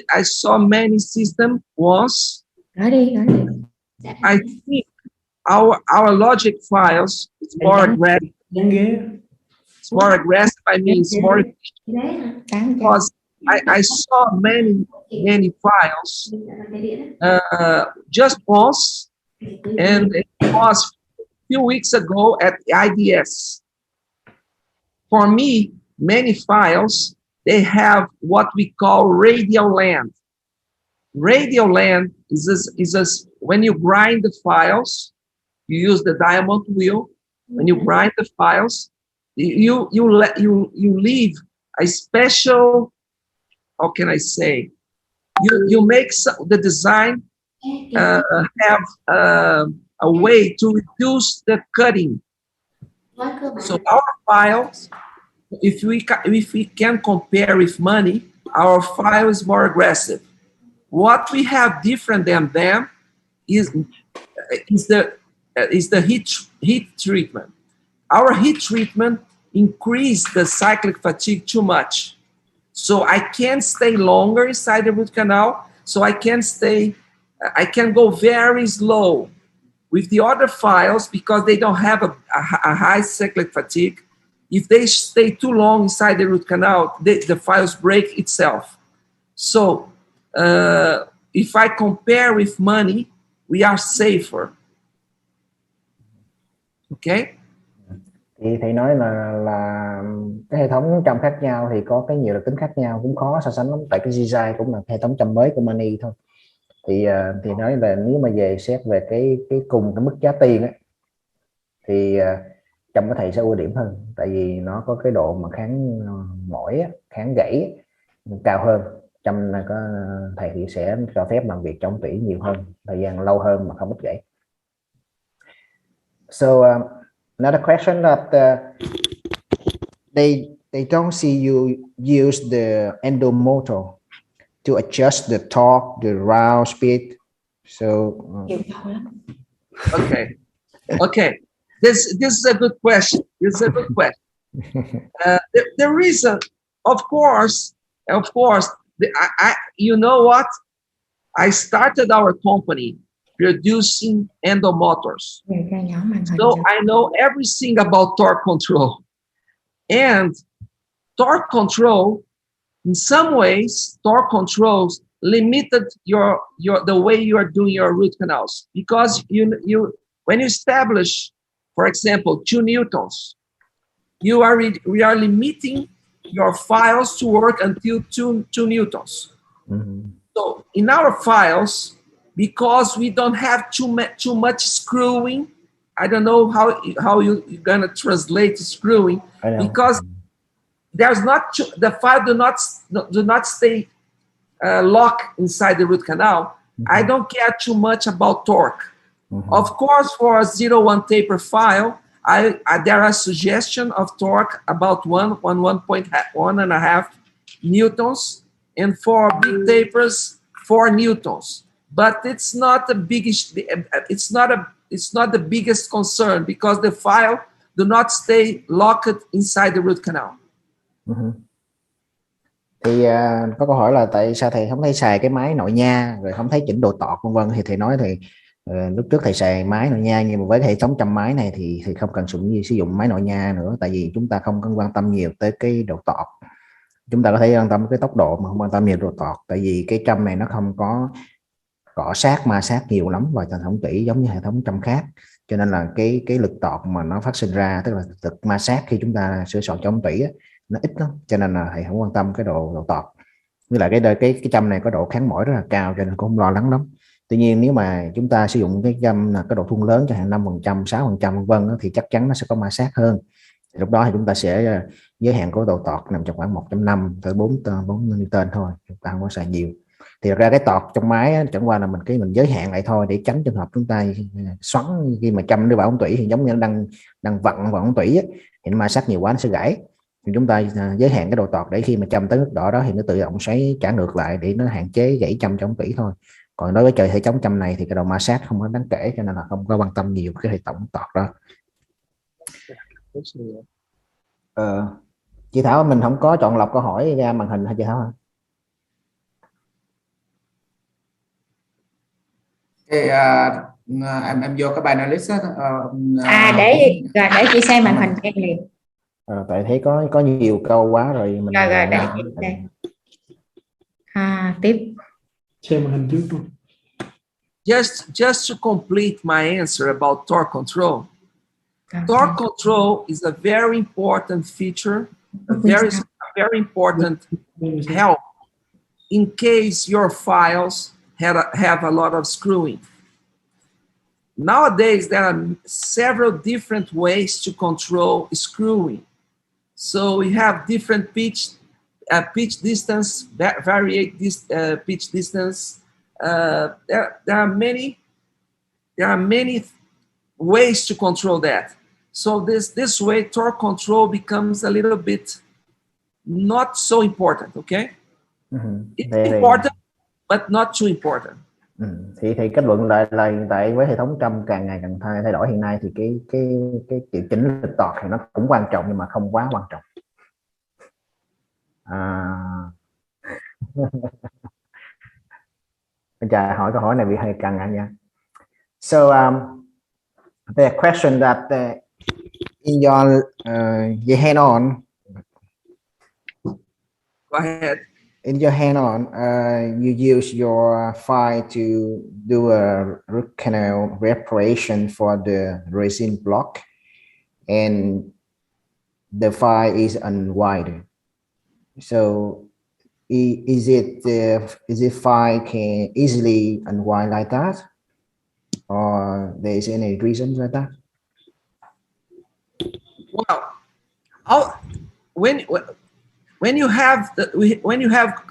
I saw many system once. I think our logic files is more aggressive. It's more aggressive. I mean, it's more because I saw many files just once, and it was a few weeks ago at IDS. For me, many files, they have what we call radial land. Radial land is when you grind the files, you use the diamond wheel. When you grind the files, you leave a special, how can I say? You make the design have a way to reduce the cutting. So our files, if we can compare with money, our file is more aggressive. What we have different than them is the heat treatment. Our heat treatment increased the cyclic fatigue too much. So I can stay longer inside the root canal. So I can go very slow. With the other files, because they don't have a high cyclic fatigue, if they stay too long inside the root canal, the files break itself. So if I compare with money, we are safer. Okay? Thì thầy nói là cái hệ thống châm khác nhau thì có cái nhiều đặc tính khác nhau, cũng khó so sánh lắm, tại cái design cũng là hệ thống châm mới của Mani thôi. Thì nói về nếu mà về xét về cái cùng cái mức giá tiền ấy, thì châm của thầy sẽ ưu điểm hơn, tại vì nó có cái độ mà kháng mỏi, kháng gãy cao hơn. Châm có thầy thì sẽ cho phép làm việc trong tủy nhiều hơn, thời gian lâu hơn mà không ít gãy. So another question that they don't see you use the endomotor to adjust the torque, the round speed. So okay. This is a good question. The reason, of course, you know what? I started our company producing endomotors. So I know everything about torque control. And torque control, in some ways, torque controls limited the way you are doing your root canals, because when you establish, for example, 2 newtons, we are limiting your files to work until 2 newtons. Mm-hmm. So in our files, because we don't have too much screwing, I don't know how you're gonna translate screwing, because there's not the file do not stay locked inside the root canal. Mm-hmm. I don't care too much about torque. Mm-hmm. Of course, for a 0-1 taper file, there are suggestions of torque about 1.5 newtons, and for big tapers 4 newtons. But it's not the biggest. It's not the biggest concern, because the file do not stay locked inside the root canal. Uh-huh. Thì có câu hỏi là tại sao thầy không thấy xài cái máy nội nha, rồi không thấy chỉnh độ tọt vân vân. Thì thầy nói thì lúc trước thầy xài máy nội nha, nhưng mà với hệ thống châm máy này thì không cần sử dụng máy nội nha nữa, tại vì chúng ta không cần quan tâm nhiều tới cái độ tọt. Chúng ta có thể quan tâm cái tốc độ mà không quan tâm nhiều độ tọt, tại vì cái châm này nó không có cọ sát ma sát nhiều lắm vào hệ thống tủy giống như hệ thống châm khác, cho nên là cái lực tọt mà nó phát sinh ra, tức là lực ma sát khi chúng ta sửa soạn cho ống tủy á, nó ít lắm, cho nên là thầy không quan tâm cái độ tọt. Với lại cái châm này có độ kháng mỏi rất là cao cho nên cũng không lo lắng lắm. Tuy nhiên nếu mà chúng ta sử dụng cái châm là cái độ thun lớn chẳng hạn 5%, 6% vân thì chắc chắn nó sẽ có ma sát hơn. Lúc đó thì chúng ta sẽ giới hạn của độ tọt nằm trong khoảng 1.5 tới 4 Newton thôi, chúng ta không có xài nhiều. Thì ra cái tọt trong máy chẳng qua là mình giới hạn lại thôi, để tránh trường hợp chúng ta xoắn khi mà châm đưa vào ống tủy, thì giống như nó đang vặn vào ống tủy ấy, thì nó ma sát nhiều quá nó sẽ gãy. Thì chúng ta giới hạn cái độ tọt để khi mà châm tới mức độ đó thì nó tự động xoáy trả ngược lại để nó hạn chế gãy châm trong ống tủy thôi. Còn đối với trời hệ chống châm này thì cái độ ma sát không có đáng kể, cho nên là không có quan tâm nhiều cái hệ tổng tọt đó. Chị Thảo, mình không có chọn lọc câu hỏi ra màn hình hả chị Thảo hả? Em vô cái bài list á. Để chị xem màn hình em liền. Tại thấy có nhiều câu quá rồi mình đây. Tiếp. Xem màn hình trước luôn. Just to complete my answer about torque control. Torque control is a very important feature, a very important help in case your files have a lot of screwing. Nowadays, there are several different ways to control screwing. So we have different pitch distance, variate this pitch distance. There are many ways to control that. So this way, torque control becomes a little bit not so important. Okay, it's important, but not too important. Thì kết luận lại là hiện tại với hệ thống châm càng ngày càng thay đổi hiện nay thì cái điều chỉnh lực tọt thì nó cũng quan trọng nhưng mà không quá quan trọng. Anh Trà hỏi câu hỏi này bị hơi căng nha. So the question that in your hand on. Go ahead. In your hand on, you use your file to do a root canal reparation for the resin block, and the file is unwind. So, is it file can easily unwind like that, or there is any reason like that? Well, when you have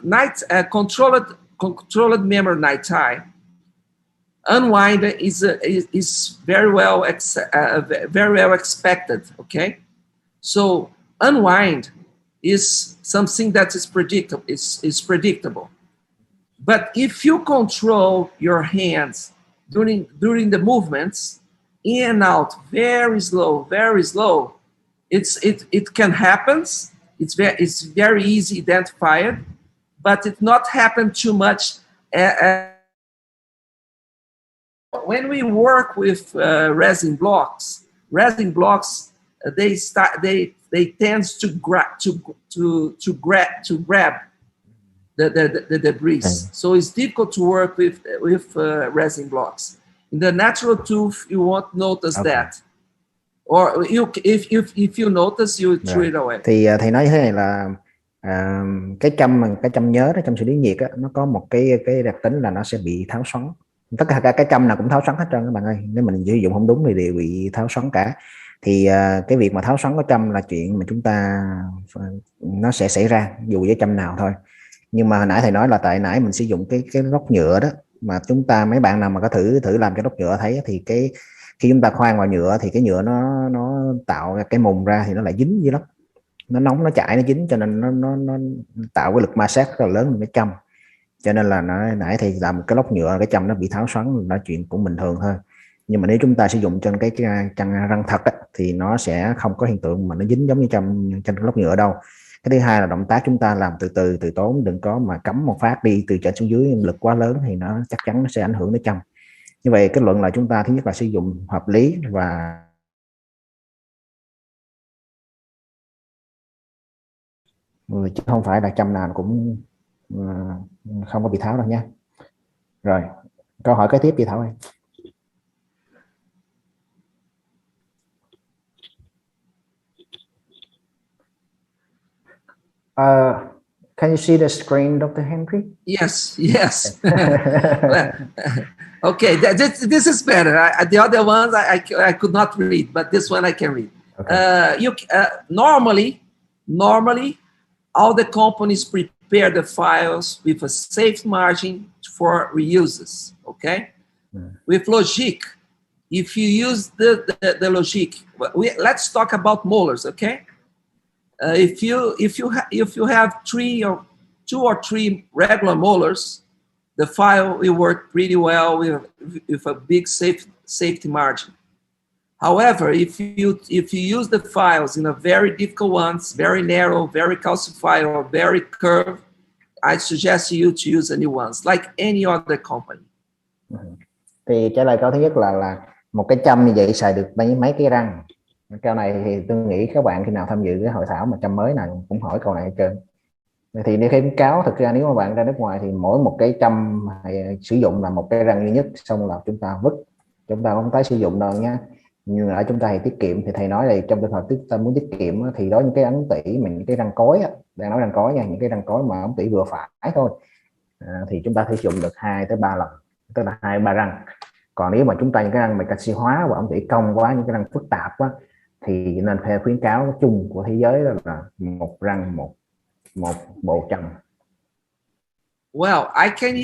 night controlled memory nighttime, unwind is very well expected. Okay, so unwind is something that is predictable. Is predictable, but if you control your hands during the movements in and out very slow, it can happen. It's very easy identified, but it not happen too much. When we work with resin blocks, they tend to grab the debris. So it's difficult to work with resin blocks. In the natural tooth, you won't notice that. Or if you notice, you throw it away. Thì thầy nói thế này là cái châm nhớ đó, châm xử lý nhiệt á, nó có một cái đặc tính là nó sẽ bị tháo xoắn. Tất cả cái châm nào cũng tháo xoắn hết trơn các bạn ơi. Nếu mình sử dụng không đúng thì đều bị tháo xoắn cả. Thì cái việc mà tháo xoắn của châm là chuyện mà chúng ta nó sẽ xảy ra dù với châm nào thôi. Nhưng mà hồi nãy thầy nói là tại nãy mình sử dụng cái lốc nhựa đó, mà chúng ta mấy bạn nào mà có thử làm cái lốc nhựa thấy thì khi chúng ta khoan vào nhựa thì cái nhựa nó tạo ra cái mùng ra thì nó lại dính dữ lắm, nó nóng, nó chảy, nó dính, cho nên nó tạo cái lực ma sát rất là lớn lên cái châm. Cho nên là nãy thì làm cái lốc nhựa, cái châm nó bị tháo xoắn là chuyện cũng bình thường thôi. Nhưng mà nếu chúng ta sử dụng trên cái răng thật ấy, thì nó sẽ không có hiện tượng mà nó dính giống như trên cái lốc nhựa đâu. Cái thứ hai là động tác chúng ta làm từ tốn, đừng có mà cắm một phát đi từ trên xuống dưới, lực quá lớn thì nó chắc chắn nó sẽ ảnh hưởng đến châm. Như vậy kết luận là chúng ta thứ nhất là sử dụng hợp lý và chứ không phải là châm nào cũng không có bị tháo đâu nha. Rồi Câu hỏi kế tiếp chị Thảo ơi. Can you see the screen, Dr. Henry? Yes. Okay, this is better. The other ones I could not read, but this one I can read. Okay. Normally, all the companies prepare the files with a safe margin for reuses. Okay, with Logic, if you use the Logic, let's talk about molars. Okay, if you have two or three regular molars, the file will work pretty well with a big safety margin. However, if you use the files in a very difficult ones, very narrow, very calcified, or very curved, I suggest you to use the new ones, like any other company. Thì trả lời câu thứ nhất là một cái châm như vậy xài được mấy cái răng. Câu này thì tôi nghĩ các bạn khi nào tham dự cái hội thảo mà châm mới nào cũng hỏi câu này hết trơn. Thì nếu khuyến cáo, thực ra nếu mà bạn ra nước ngoài thì mỗi một cái châm sử dụng là một cái răng duy nhất, xong là chúng ta vứt, chúng ta không tái sử dụng đâu nhé. Nhưng ở chúng ta thì tiết kiệm, thì thầy nói là trong trường hợp ta muốn tiết kiệm thì đó, những cái ống tỉ mình, những cái răng cối á, đang nói răng cối nha, những cái răng cối mà ống tỉ vừa phải thôi, thì chúng ta sử dụng được 2 tới 3 lần, tức là 2-3 răng. Còn nếu mà chúng ta những cái răng mà canxi hóa và ống tỉ cong quá, những cái răng phức tạp quá, thì nên theo khuyến cáo chung của thế giới là một răng một bộ châm. Well, I can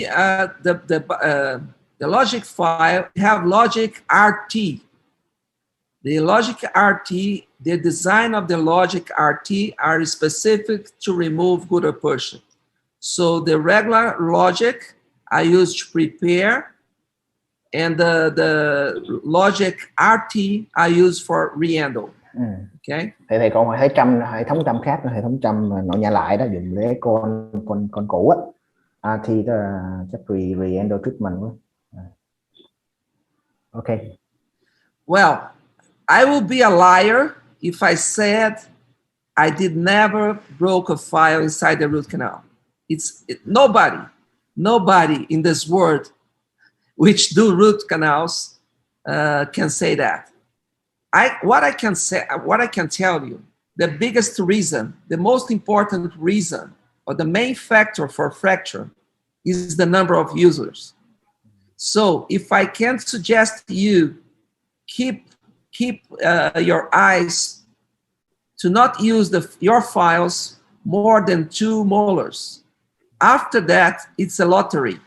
the Logic file have Logic RT. The Logic RT, the design of the Logic RT are specific to remove gutta percha. So the regular Logic I use to prepare, and the Logic RT I use for re-handle. Okay. Thì còn hệ thống châm khác, hệ thống châm nội nhả lại đó, dùng để con cũ á, thì chắc re-handle treatment quá. Okay. Well, I will be a liar if I said I did never broke a file inside the root canal. Nobody in this world which do root canals can say that. What I can tell you, the biggest reason, the most important reason, or the main factor for fracture is the number of users. So if I can suggest you keep your eyes to not use your files more than 2 molars. After that, it's a lottery.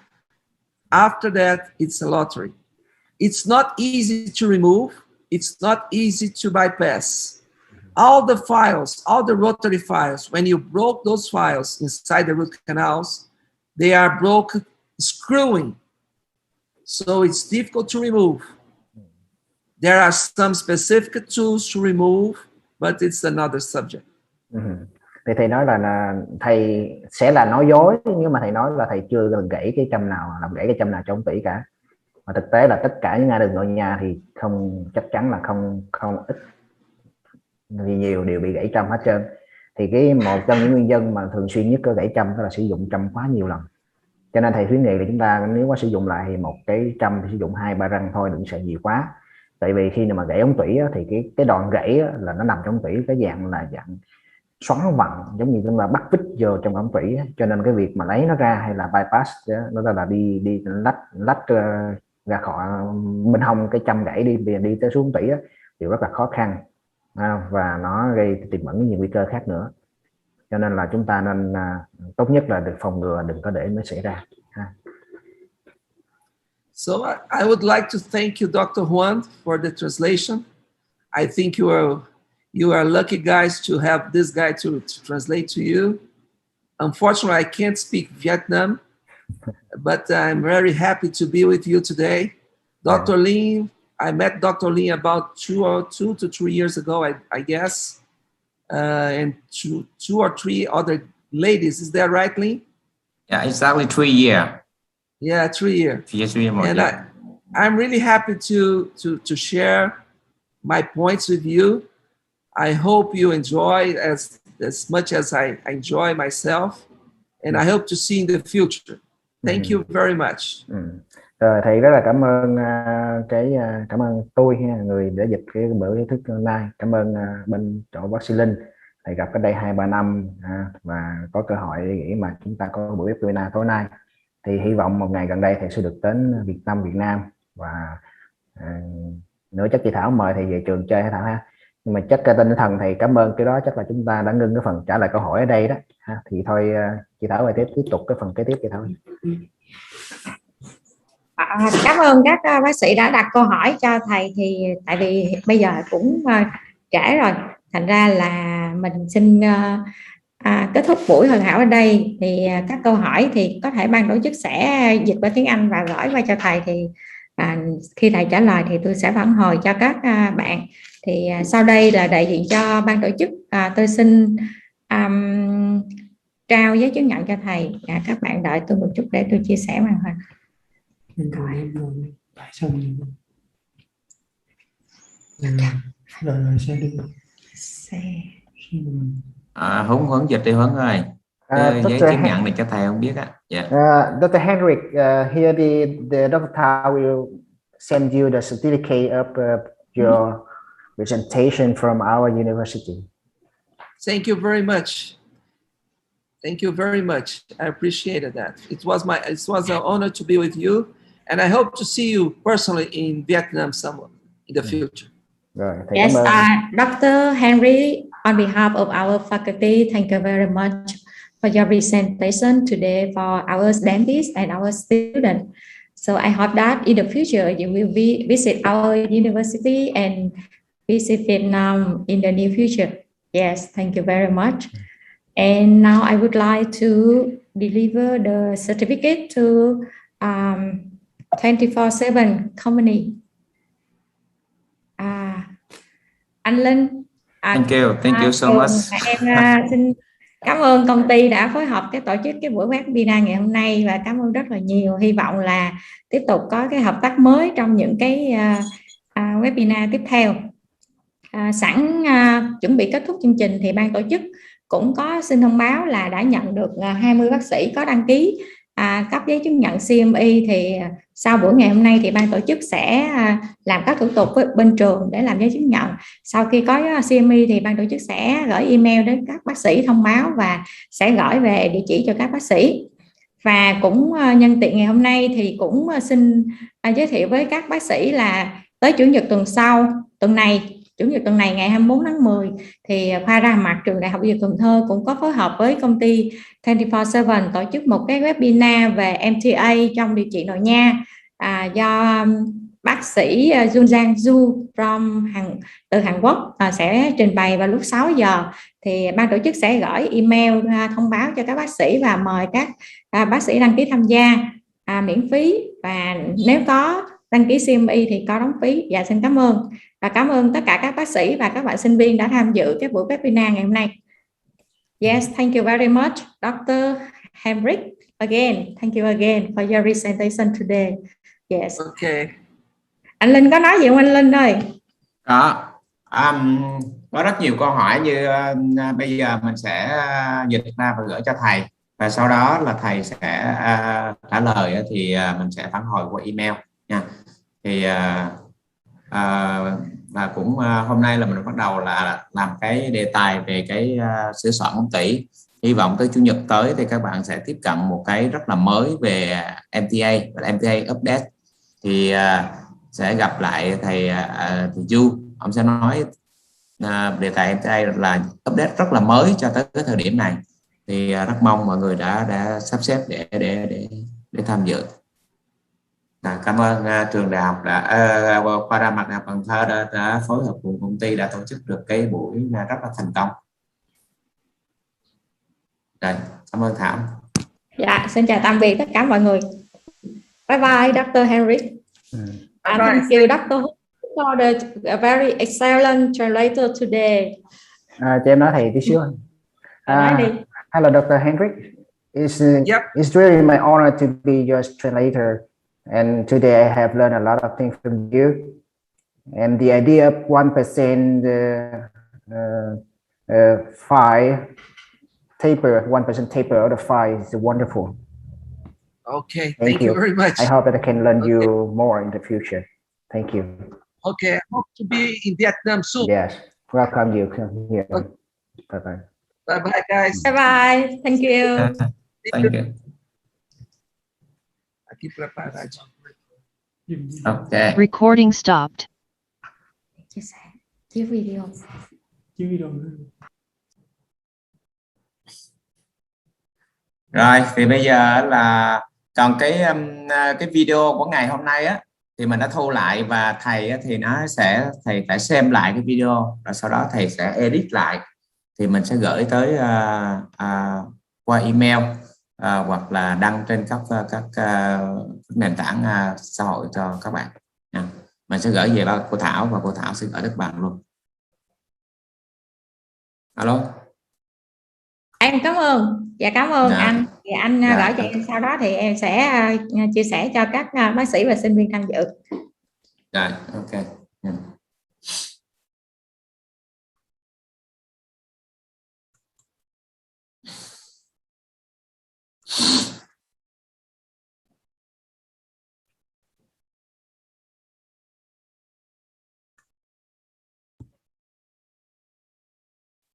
It's not easy to remove. It's not easy to bypass. All the files, all the rotary files, when you broke those files inside the root canals, they are broke screwing. So it's difficult to remove. There are some specific tools to remove, but it's another subject. Thì thầy nói là thầy sẽ là nói dối, nhưng mà thầy nói là thầy chưa làm gãy cái châm nào cho ống tỉ cả. Mà thực tế là tất cả những đường nội nha thì không, chắc chắn là không ít thì nhiều đều bị gãy châm hết trơn. Thì một trong những nguyên nhân mà thường xuyên nhất của gãy châm đó là sử dụng châm quá nhiều lần. Cho nên thầy khuyến nghị là chúng ta nếu có sử dụng lại thì một cái châm thì sử dụng 2-3 răng thôi, đừng sợ nhiều quá. Tại vì khi mà gãy ống tủy thì cái đoạn gãy là nó nằm trong tủy, cái dạng xoắn vặn, giống như chúng ta bắt vít vô trong ống tủy, cho nên cái việc mà lấy nó ra hay là bypass nó là đi lách ra khỏi bên hông cái châm gãy đi tới xuống tủy thì rất là khó khăn, và nó gây tiềm ẩn nhiều nguy cơ khác nữa. Cho nên là chúng ta nên tốt nhất là được phòng ngừa, đừng có để nó xảy ra. So I would like to thank you, Dr. Juan, for the translation. I think you are lucky guys to have this guy to translate to you. Unfortunately, I can't speak Vietnam, but I'm very happy to be with you today. Dr. Lin, I met Dr. Lin about 2 to 3 years ago, I guess, and two or three other ladies. Is that right, Lin? Yeah, exactly 3 years. Yeah, 3 years. Yes, 3 years. And I'm really happy to share my points with you. I hope you enjoy as much as I enjoy myself, and I hope to see in the future. Thank you very much. Rồi thầy rất là cảm ơn cảm ơn tôi người đã dịch cái buổi thức hôm nay. Cảm ơn bên chỗ bác sĩ Linh, thầy gặp ở đây 2-3 năm và có cơ hội để mà chúng ta có buổi webinar tối nay. Thì hy vọng một ngày gần đây thầy sẽ được đến Việt Nam và nữa chắc chị Thảo mời thầy về trường chơi hả Thảo ha. Nhưng mà chắc cái tinh thần thầy cảm ơn cái đó chắc là chúng ta đã ngưng cái phần trả lời câu hỏi ở đây đó ha. Thì thôi chị Thảo về tiếp tục cái phần kế tiếp chị Thảo. Cảm ơn các bác sĩ đã đặt câu hỏi cho thầy. Thì tại vì bây giờ cũng trễ rồi, thành ra là mình xin kết thúc buổi hội thảo ở đây. Thì các câu hỏi thì có thể ban tổ chức sẽ dịch qua tiếng Anh và gửi qua cho thầy. Thì khi thầy trả lời thì tôi sẽ phản hồi cho các bạn. Thì sau đây là đại diện cho ban tổ chức, tôi xin trao giấy chứng nhận cho thầy. Các bạn đợi tôi một chút để tôi chia sẻ màn hình. Rồi xe đi. Huấn dịch đi Huấn ơi. Giấy chứng nhận này cho thầy không biết á. Dr. Hernique, here the Dr. Thao will send you the certificate of your presentation from our university. Thank you very much. Thank you very much. I appreciated that. It was an honor to be with you, and I hope to see you personally in Vietnam somewhere in the future. Yes, Dr. Henry, on behalf of our faculty, thank you very much for your presentation today for our dentists and our students. So I hope that in the future you will visit our university and visit Vietnam in the near future. Yes, thank you very much. And now I would like to deliver the certificate to 24/7 company. Anh Linh. Thank you so much. Em xin cảm ơn công ty đã phối hợp tổ chức cái buổi webinar ngày hôm nay, và cảm ơn rất là nhiều. Hy vọng là tiếp tục có cái hợp tác mới trong những cái webinar tiếp theo. Sẵn chuẩn bị kết thúc chương trình thì ban tổ chức cũng có xin thông báo là đã nhận được 20 bác sĩ có đăng ký cấp giấy chứng nhận CME. Thì sau buổi ngày hôm nay thì ban tổ chức sẽ làm các thủ tục với bên trường để làm giấy chứng nhận. Sau khi có CME thì ban tổ chức sẽ gửi email đến các bác sĩ thông báo và sẽ gửi về địa chỉ cho các bác sĩ. Và cũng nhân tiện ngày hôm nay thì cũng xin giới thiệu với các bác sĩ là tới Chủ nhật Chủ nhật tuần này ngày 24 tháng 10 thì khoa Răng Hàm Mặt trường Đại học Y Dược Cần Thơ cũng có phối hợp với công ty 24/7 tổ chức một cái webinar về MTA trong điều trị nội nha do bác sĩ Ju từ Hàn Quốc sẽ trình bày vào lúc 6 giờ. Thì ban tổ chức sẽ gửi email thông báo cho các bác sĩ và mời các bác sĩ đăng ký tham gia miễn phí, và nếu có đăng ký CME thì có đóng phí. Dạ xin cảm ơn, và cảm ơn tất cả các bác sĩ và các bạn sinh viên đã tham dự cái buổi webinar ngày hôm nay. Yes, thank you very much, Dr. Henrik. Again, thank you again for your presentation today. Yes. Okay. Anh Linh có nói gì không anh Linh ơi? Có rất nhiều câu hỏi như bây giờ mình sẽ dịch ra và gửi cho thầy, và sau đó là thầy sẽ trả lời thì mình sẽ phản hồi qua email nha. Thì và cũng hôm nay là mình bắt đầu là làm cái đề tài về cái sửa soạn ống tủy. Hy vọng tới Chủ nhật tới thì các bạn sẽ tiếp cận một cái rất là mới về MTA và MTA update. Thì sẽ gặp lại thầy Du, ông sẽ nói đề tài MTA là update rất là mới cho tới cái thời điểm này. Thì rất mong mọi người đã sắp xếp để tham dự. Cảm ơn trường đại học khoa Răng Hàm Mặt Đại học Cần Thơ đã phối hợp cùng công ty đã tổ chức được cái buổi rất là thành công. Rồi, cảm ơn Thảo. Dạ, xin chào tạm biệt tất cả mọi người. Bye bye, Dr. Henrik. Thank you, Dr. for the very excellent translator today. Cho em nói thầy tí xíu. Hello, Dr. Henrik. It's really my honor to be your translator. And today I have learned a lot of things from you. And the idea of 1% file taper, 1% taper of the file is wonderful. Okay, thank you very much. I hope that I can learn you more in the future. Thank you. Okay, I hope to be in Vietnam soon. Yes, welcome you here. Okay. Bye-bye. Bye-bye, guys. Bye. Thank you. Thank you. Aqui preparado. Okay. Recording stopped. Chia sẻ, chia video. Chứ video Rồi thì bây giờ là còn cái video của ngày hôm nay á thì mình đã thu lại, và thầy á, thì thầy phải xem lại cái video rồi sau đó thầy sẽ edit lại, thì mình sẽ gửi tới qua email hoặc là đăng trên các nền tảng xã hội cho các bạn. Mình sẽ gửi về cô Thảo và cô Thảo sẽ gửi các bạn luôn. Alo. Em cảm ơn. Dạ cảm ơn anh. Thì anh Dạ. gửi cho em, sau đó thì em sẽ chia sẻ cho các bác sĩ và sinh viên tham dự. Rồi, ok.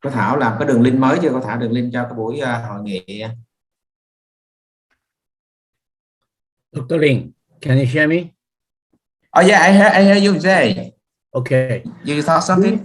Cô Thảo làm cái đường link mới chưa? Cô Thảo đường link cho cái buổi hội nghị. Dr. Ling, can you hear me? Oh yeah, I hear you, Jay. Okay. You thought something?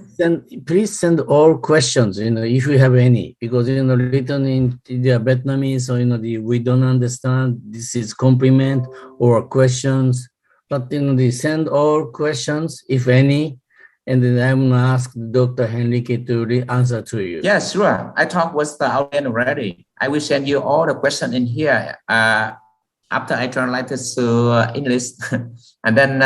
Please send all questions, if you have any, because, written in the Vietnamese, so, we don't understand, this is compliment or questions, but, they send all questions, if any, and then I'm going to ask Dr. Hernique to answer to you. Yes, sure. I talked with the audience already. I will send you all the questions in here after I translate it to English, and then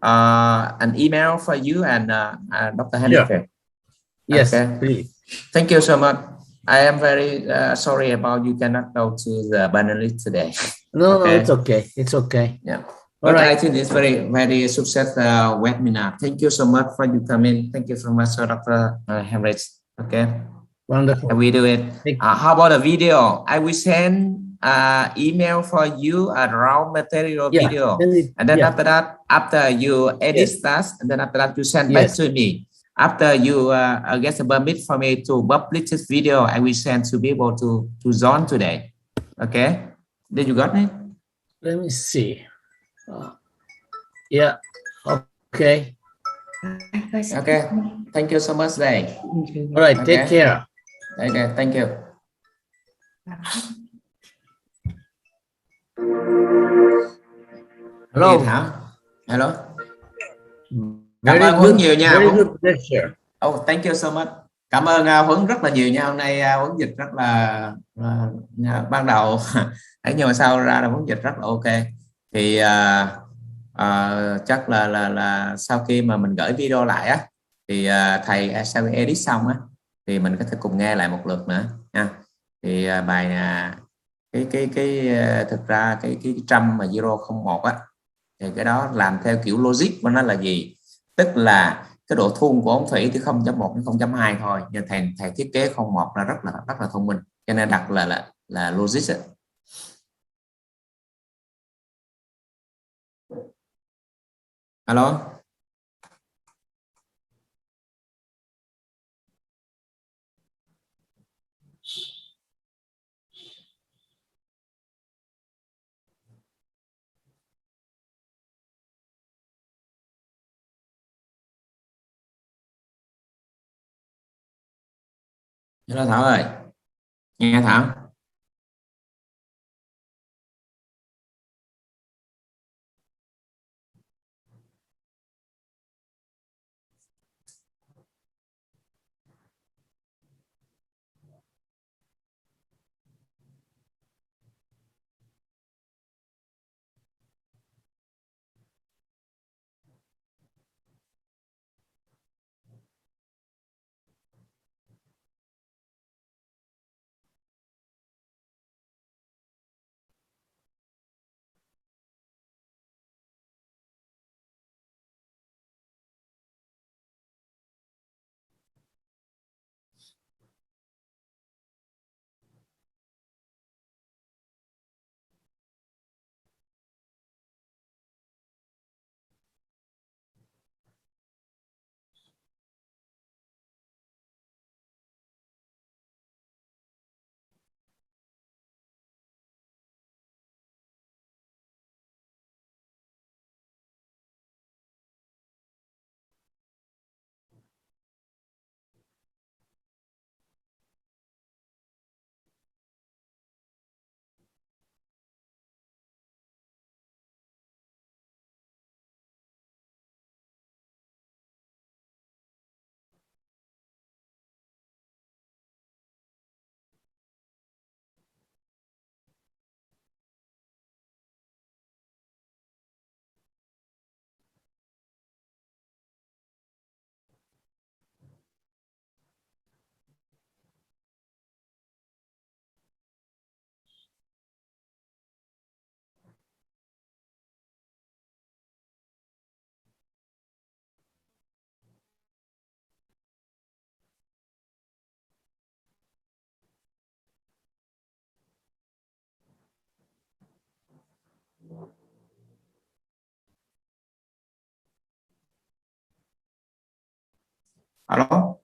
an email for you and Dr. Hernique. Yeah. Yes, okay. Please. Thank you so much. I am very sorry about you cannot go to the panelist today. No, okay. No, it's okay. It's okay. Yeah. All But right. I think it's very success webinar. Thank you so much for you coming. Thank you so much, Dr. Henrich. Okay. Wonderful. We do it. How about a video? I will send email for you a raw material video, and then after that, after you edit that, and then after that you send back to me. After you get the permit for me to publish this video, I will send to be able to join today. Okay. Did you got me? Let me see. Yeah. Okay. Okay. Thank you so much, Day. All right. Okay. Take care. Okay. Thank you. Hello. Hello. Cảm ơn Huấn nhiều nha. Very good lecture. Oh, thank you so much. Cảm ơn Huấn rất là nhiều nha. Hôm nay Huấn dịch rất là ban đầu ấy, nhưng mà sau ra là Huấn dịch rất là ok. Thì chắc là sau khi mà mình gửi video lại á, thì thầy sau khi edit xong á, thì mình có thể cùng nghe lại một lượt nữa nha. Thì bài thực ra cái trăm mà 001 á, thì cái đó làm theo kiểu logic của nó là gì, tức là cái độ thuôn của ống thủy từ 0.1 đến 0.2 thôi, nhưng thầy thiết kế 01 là rất là thông minh, cho nên đặt là logic ấy. Alo. Hello Thảo ơi, nghe Thảo. Alo.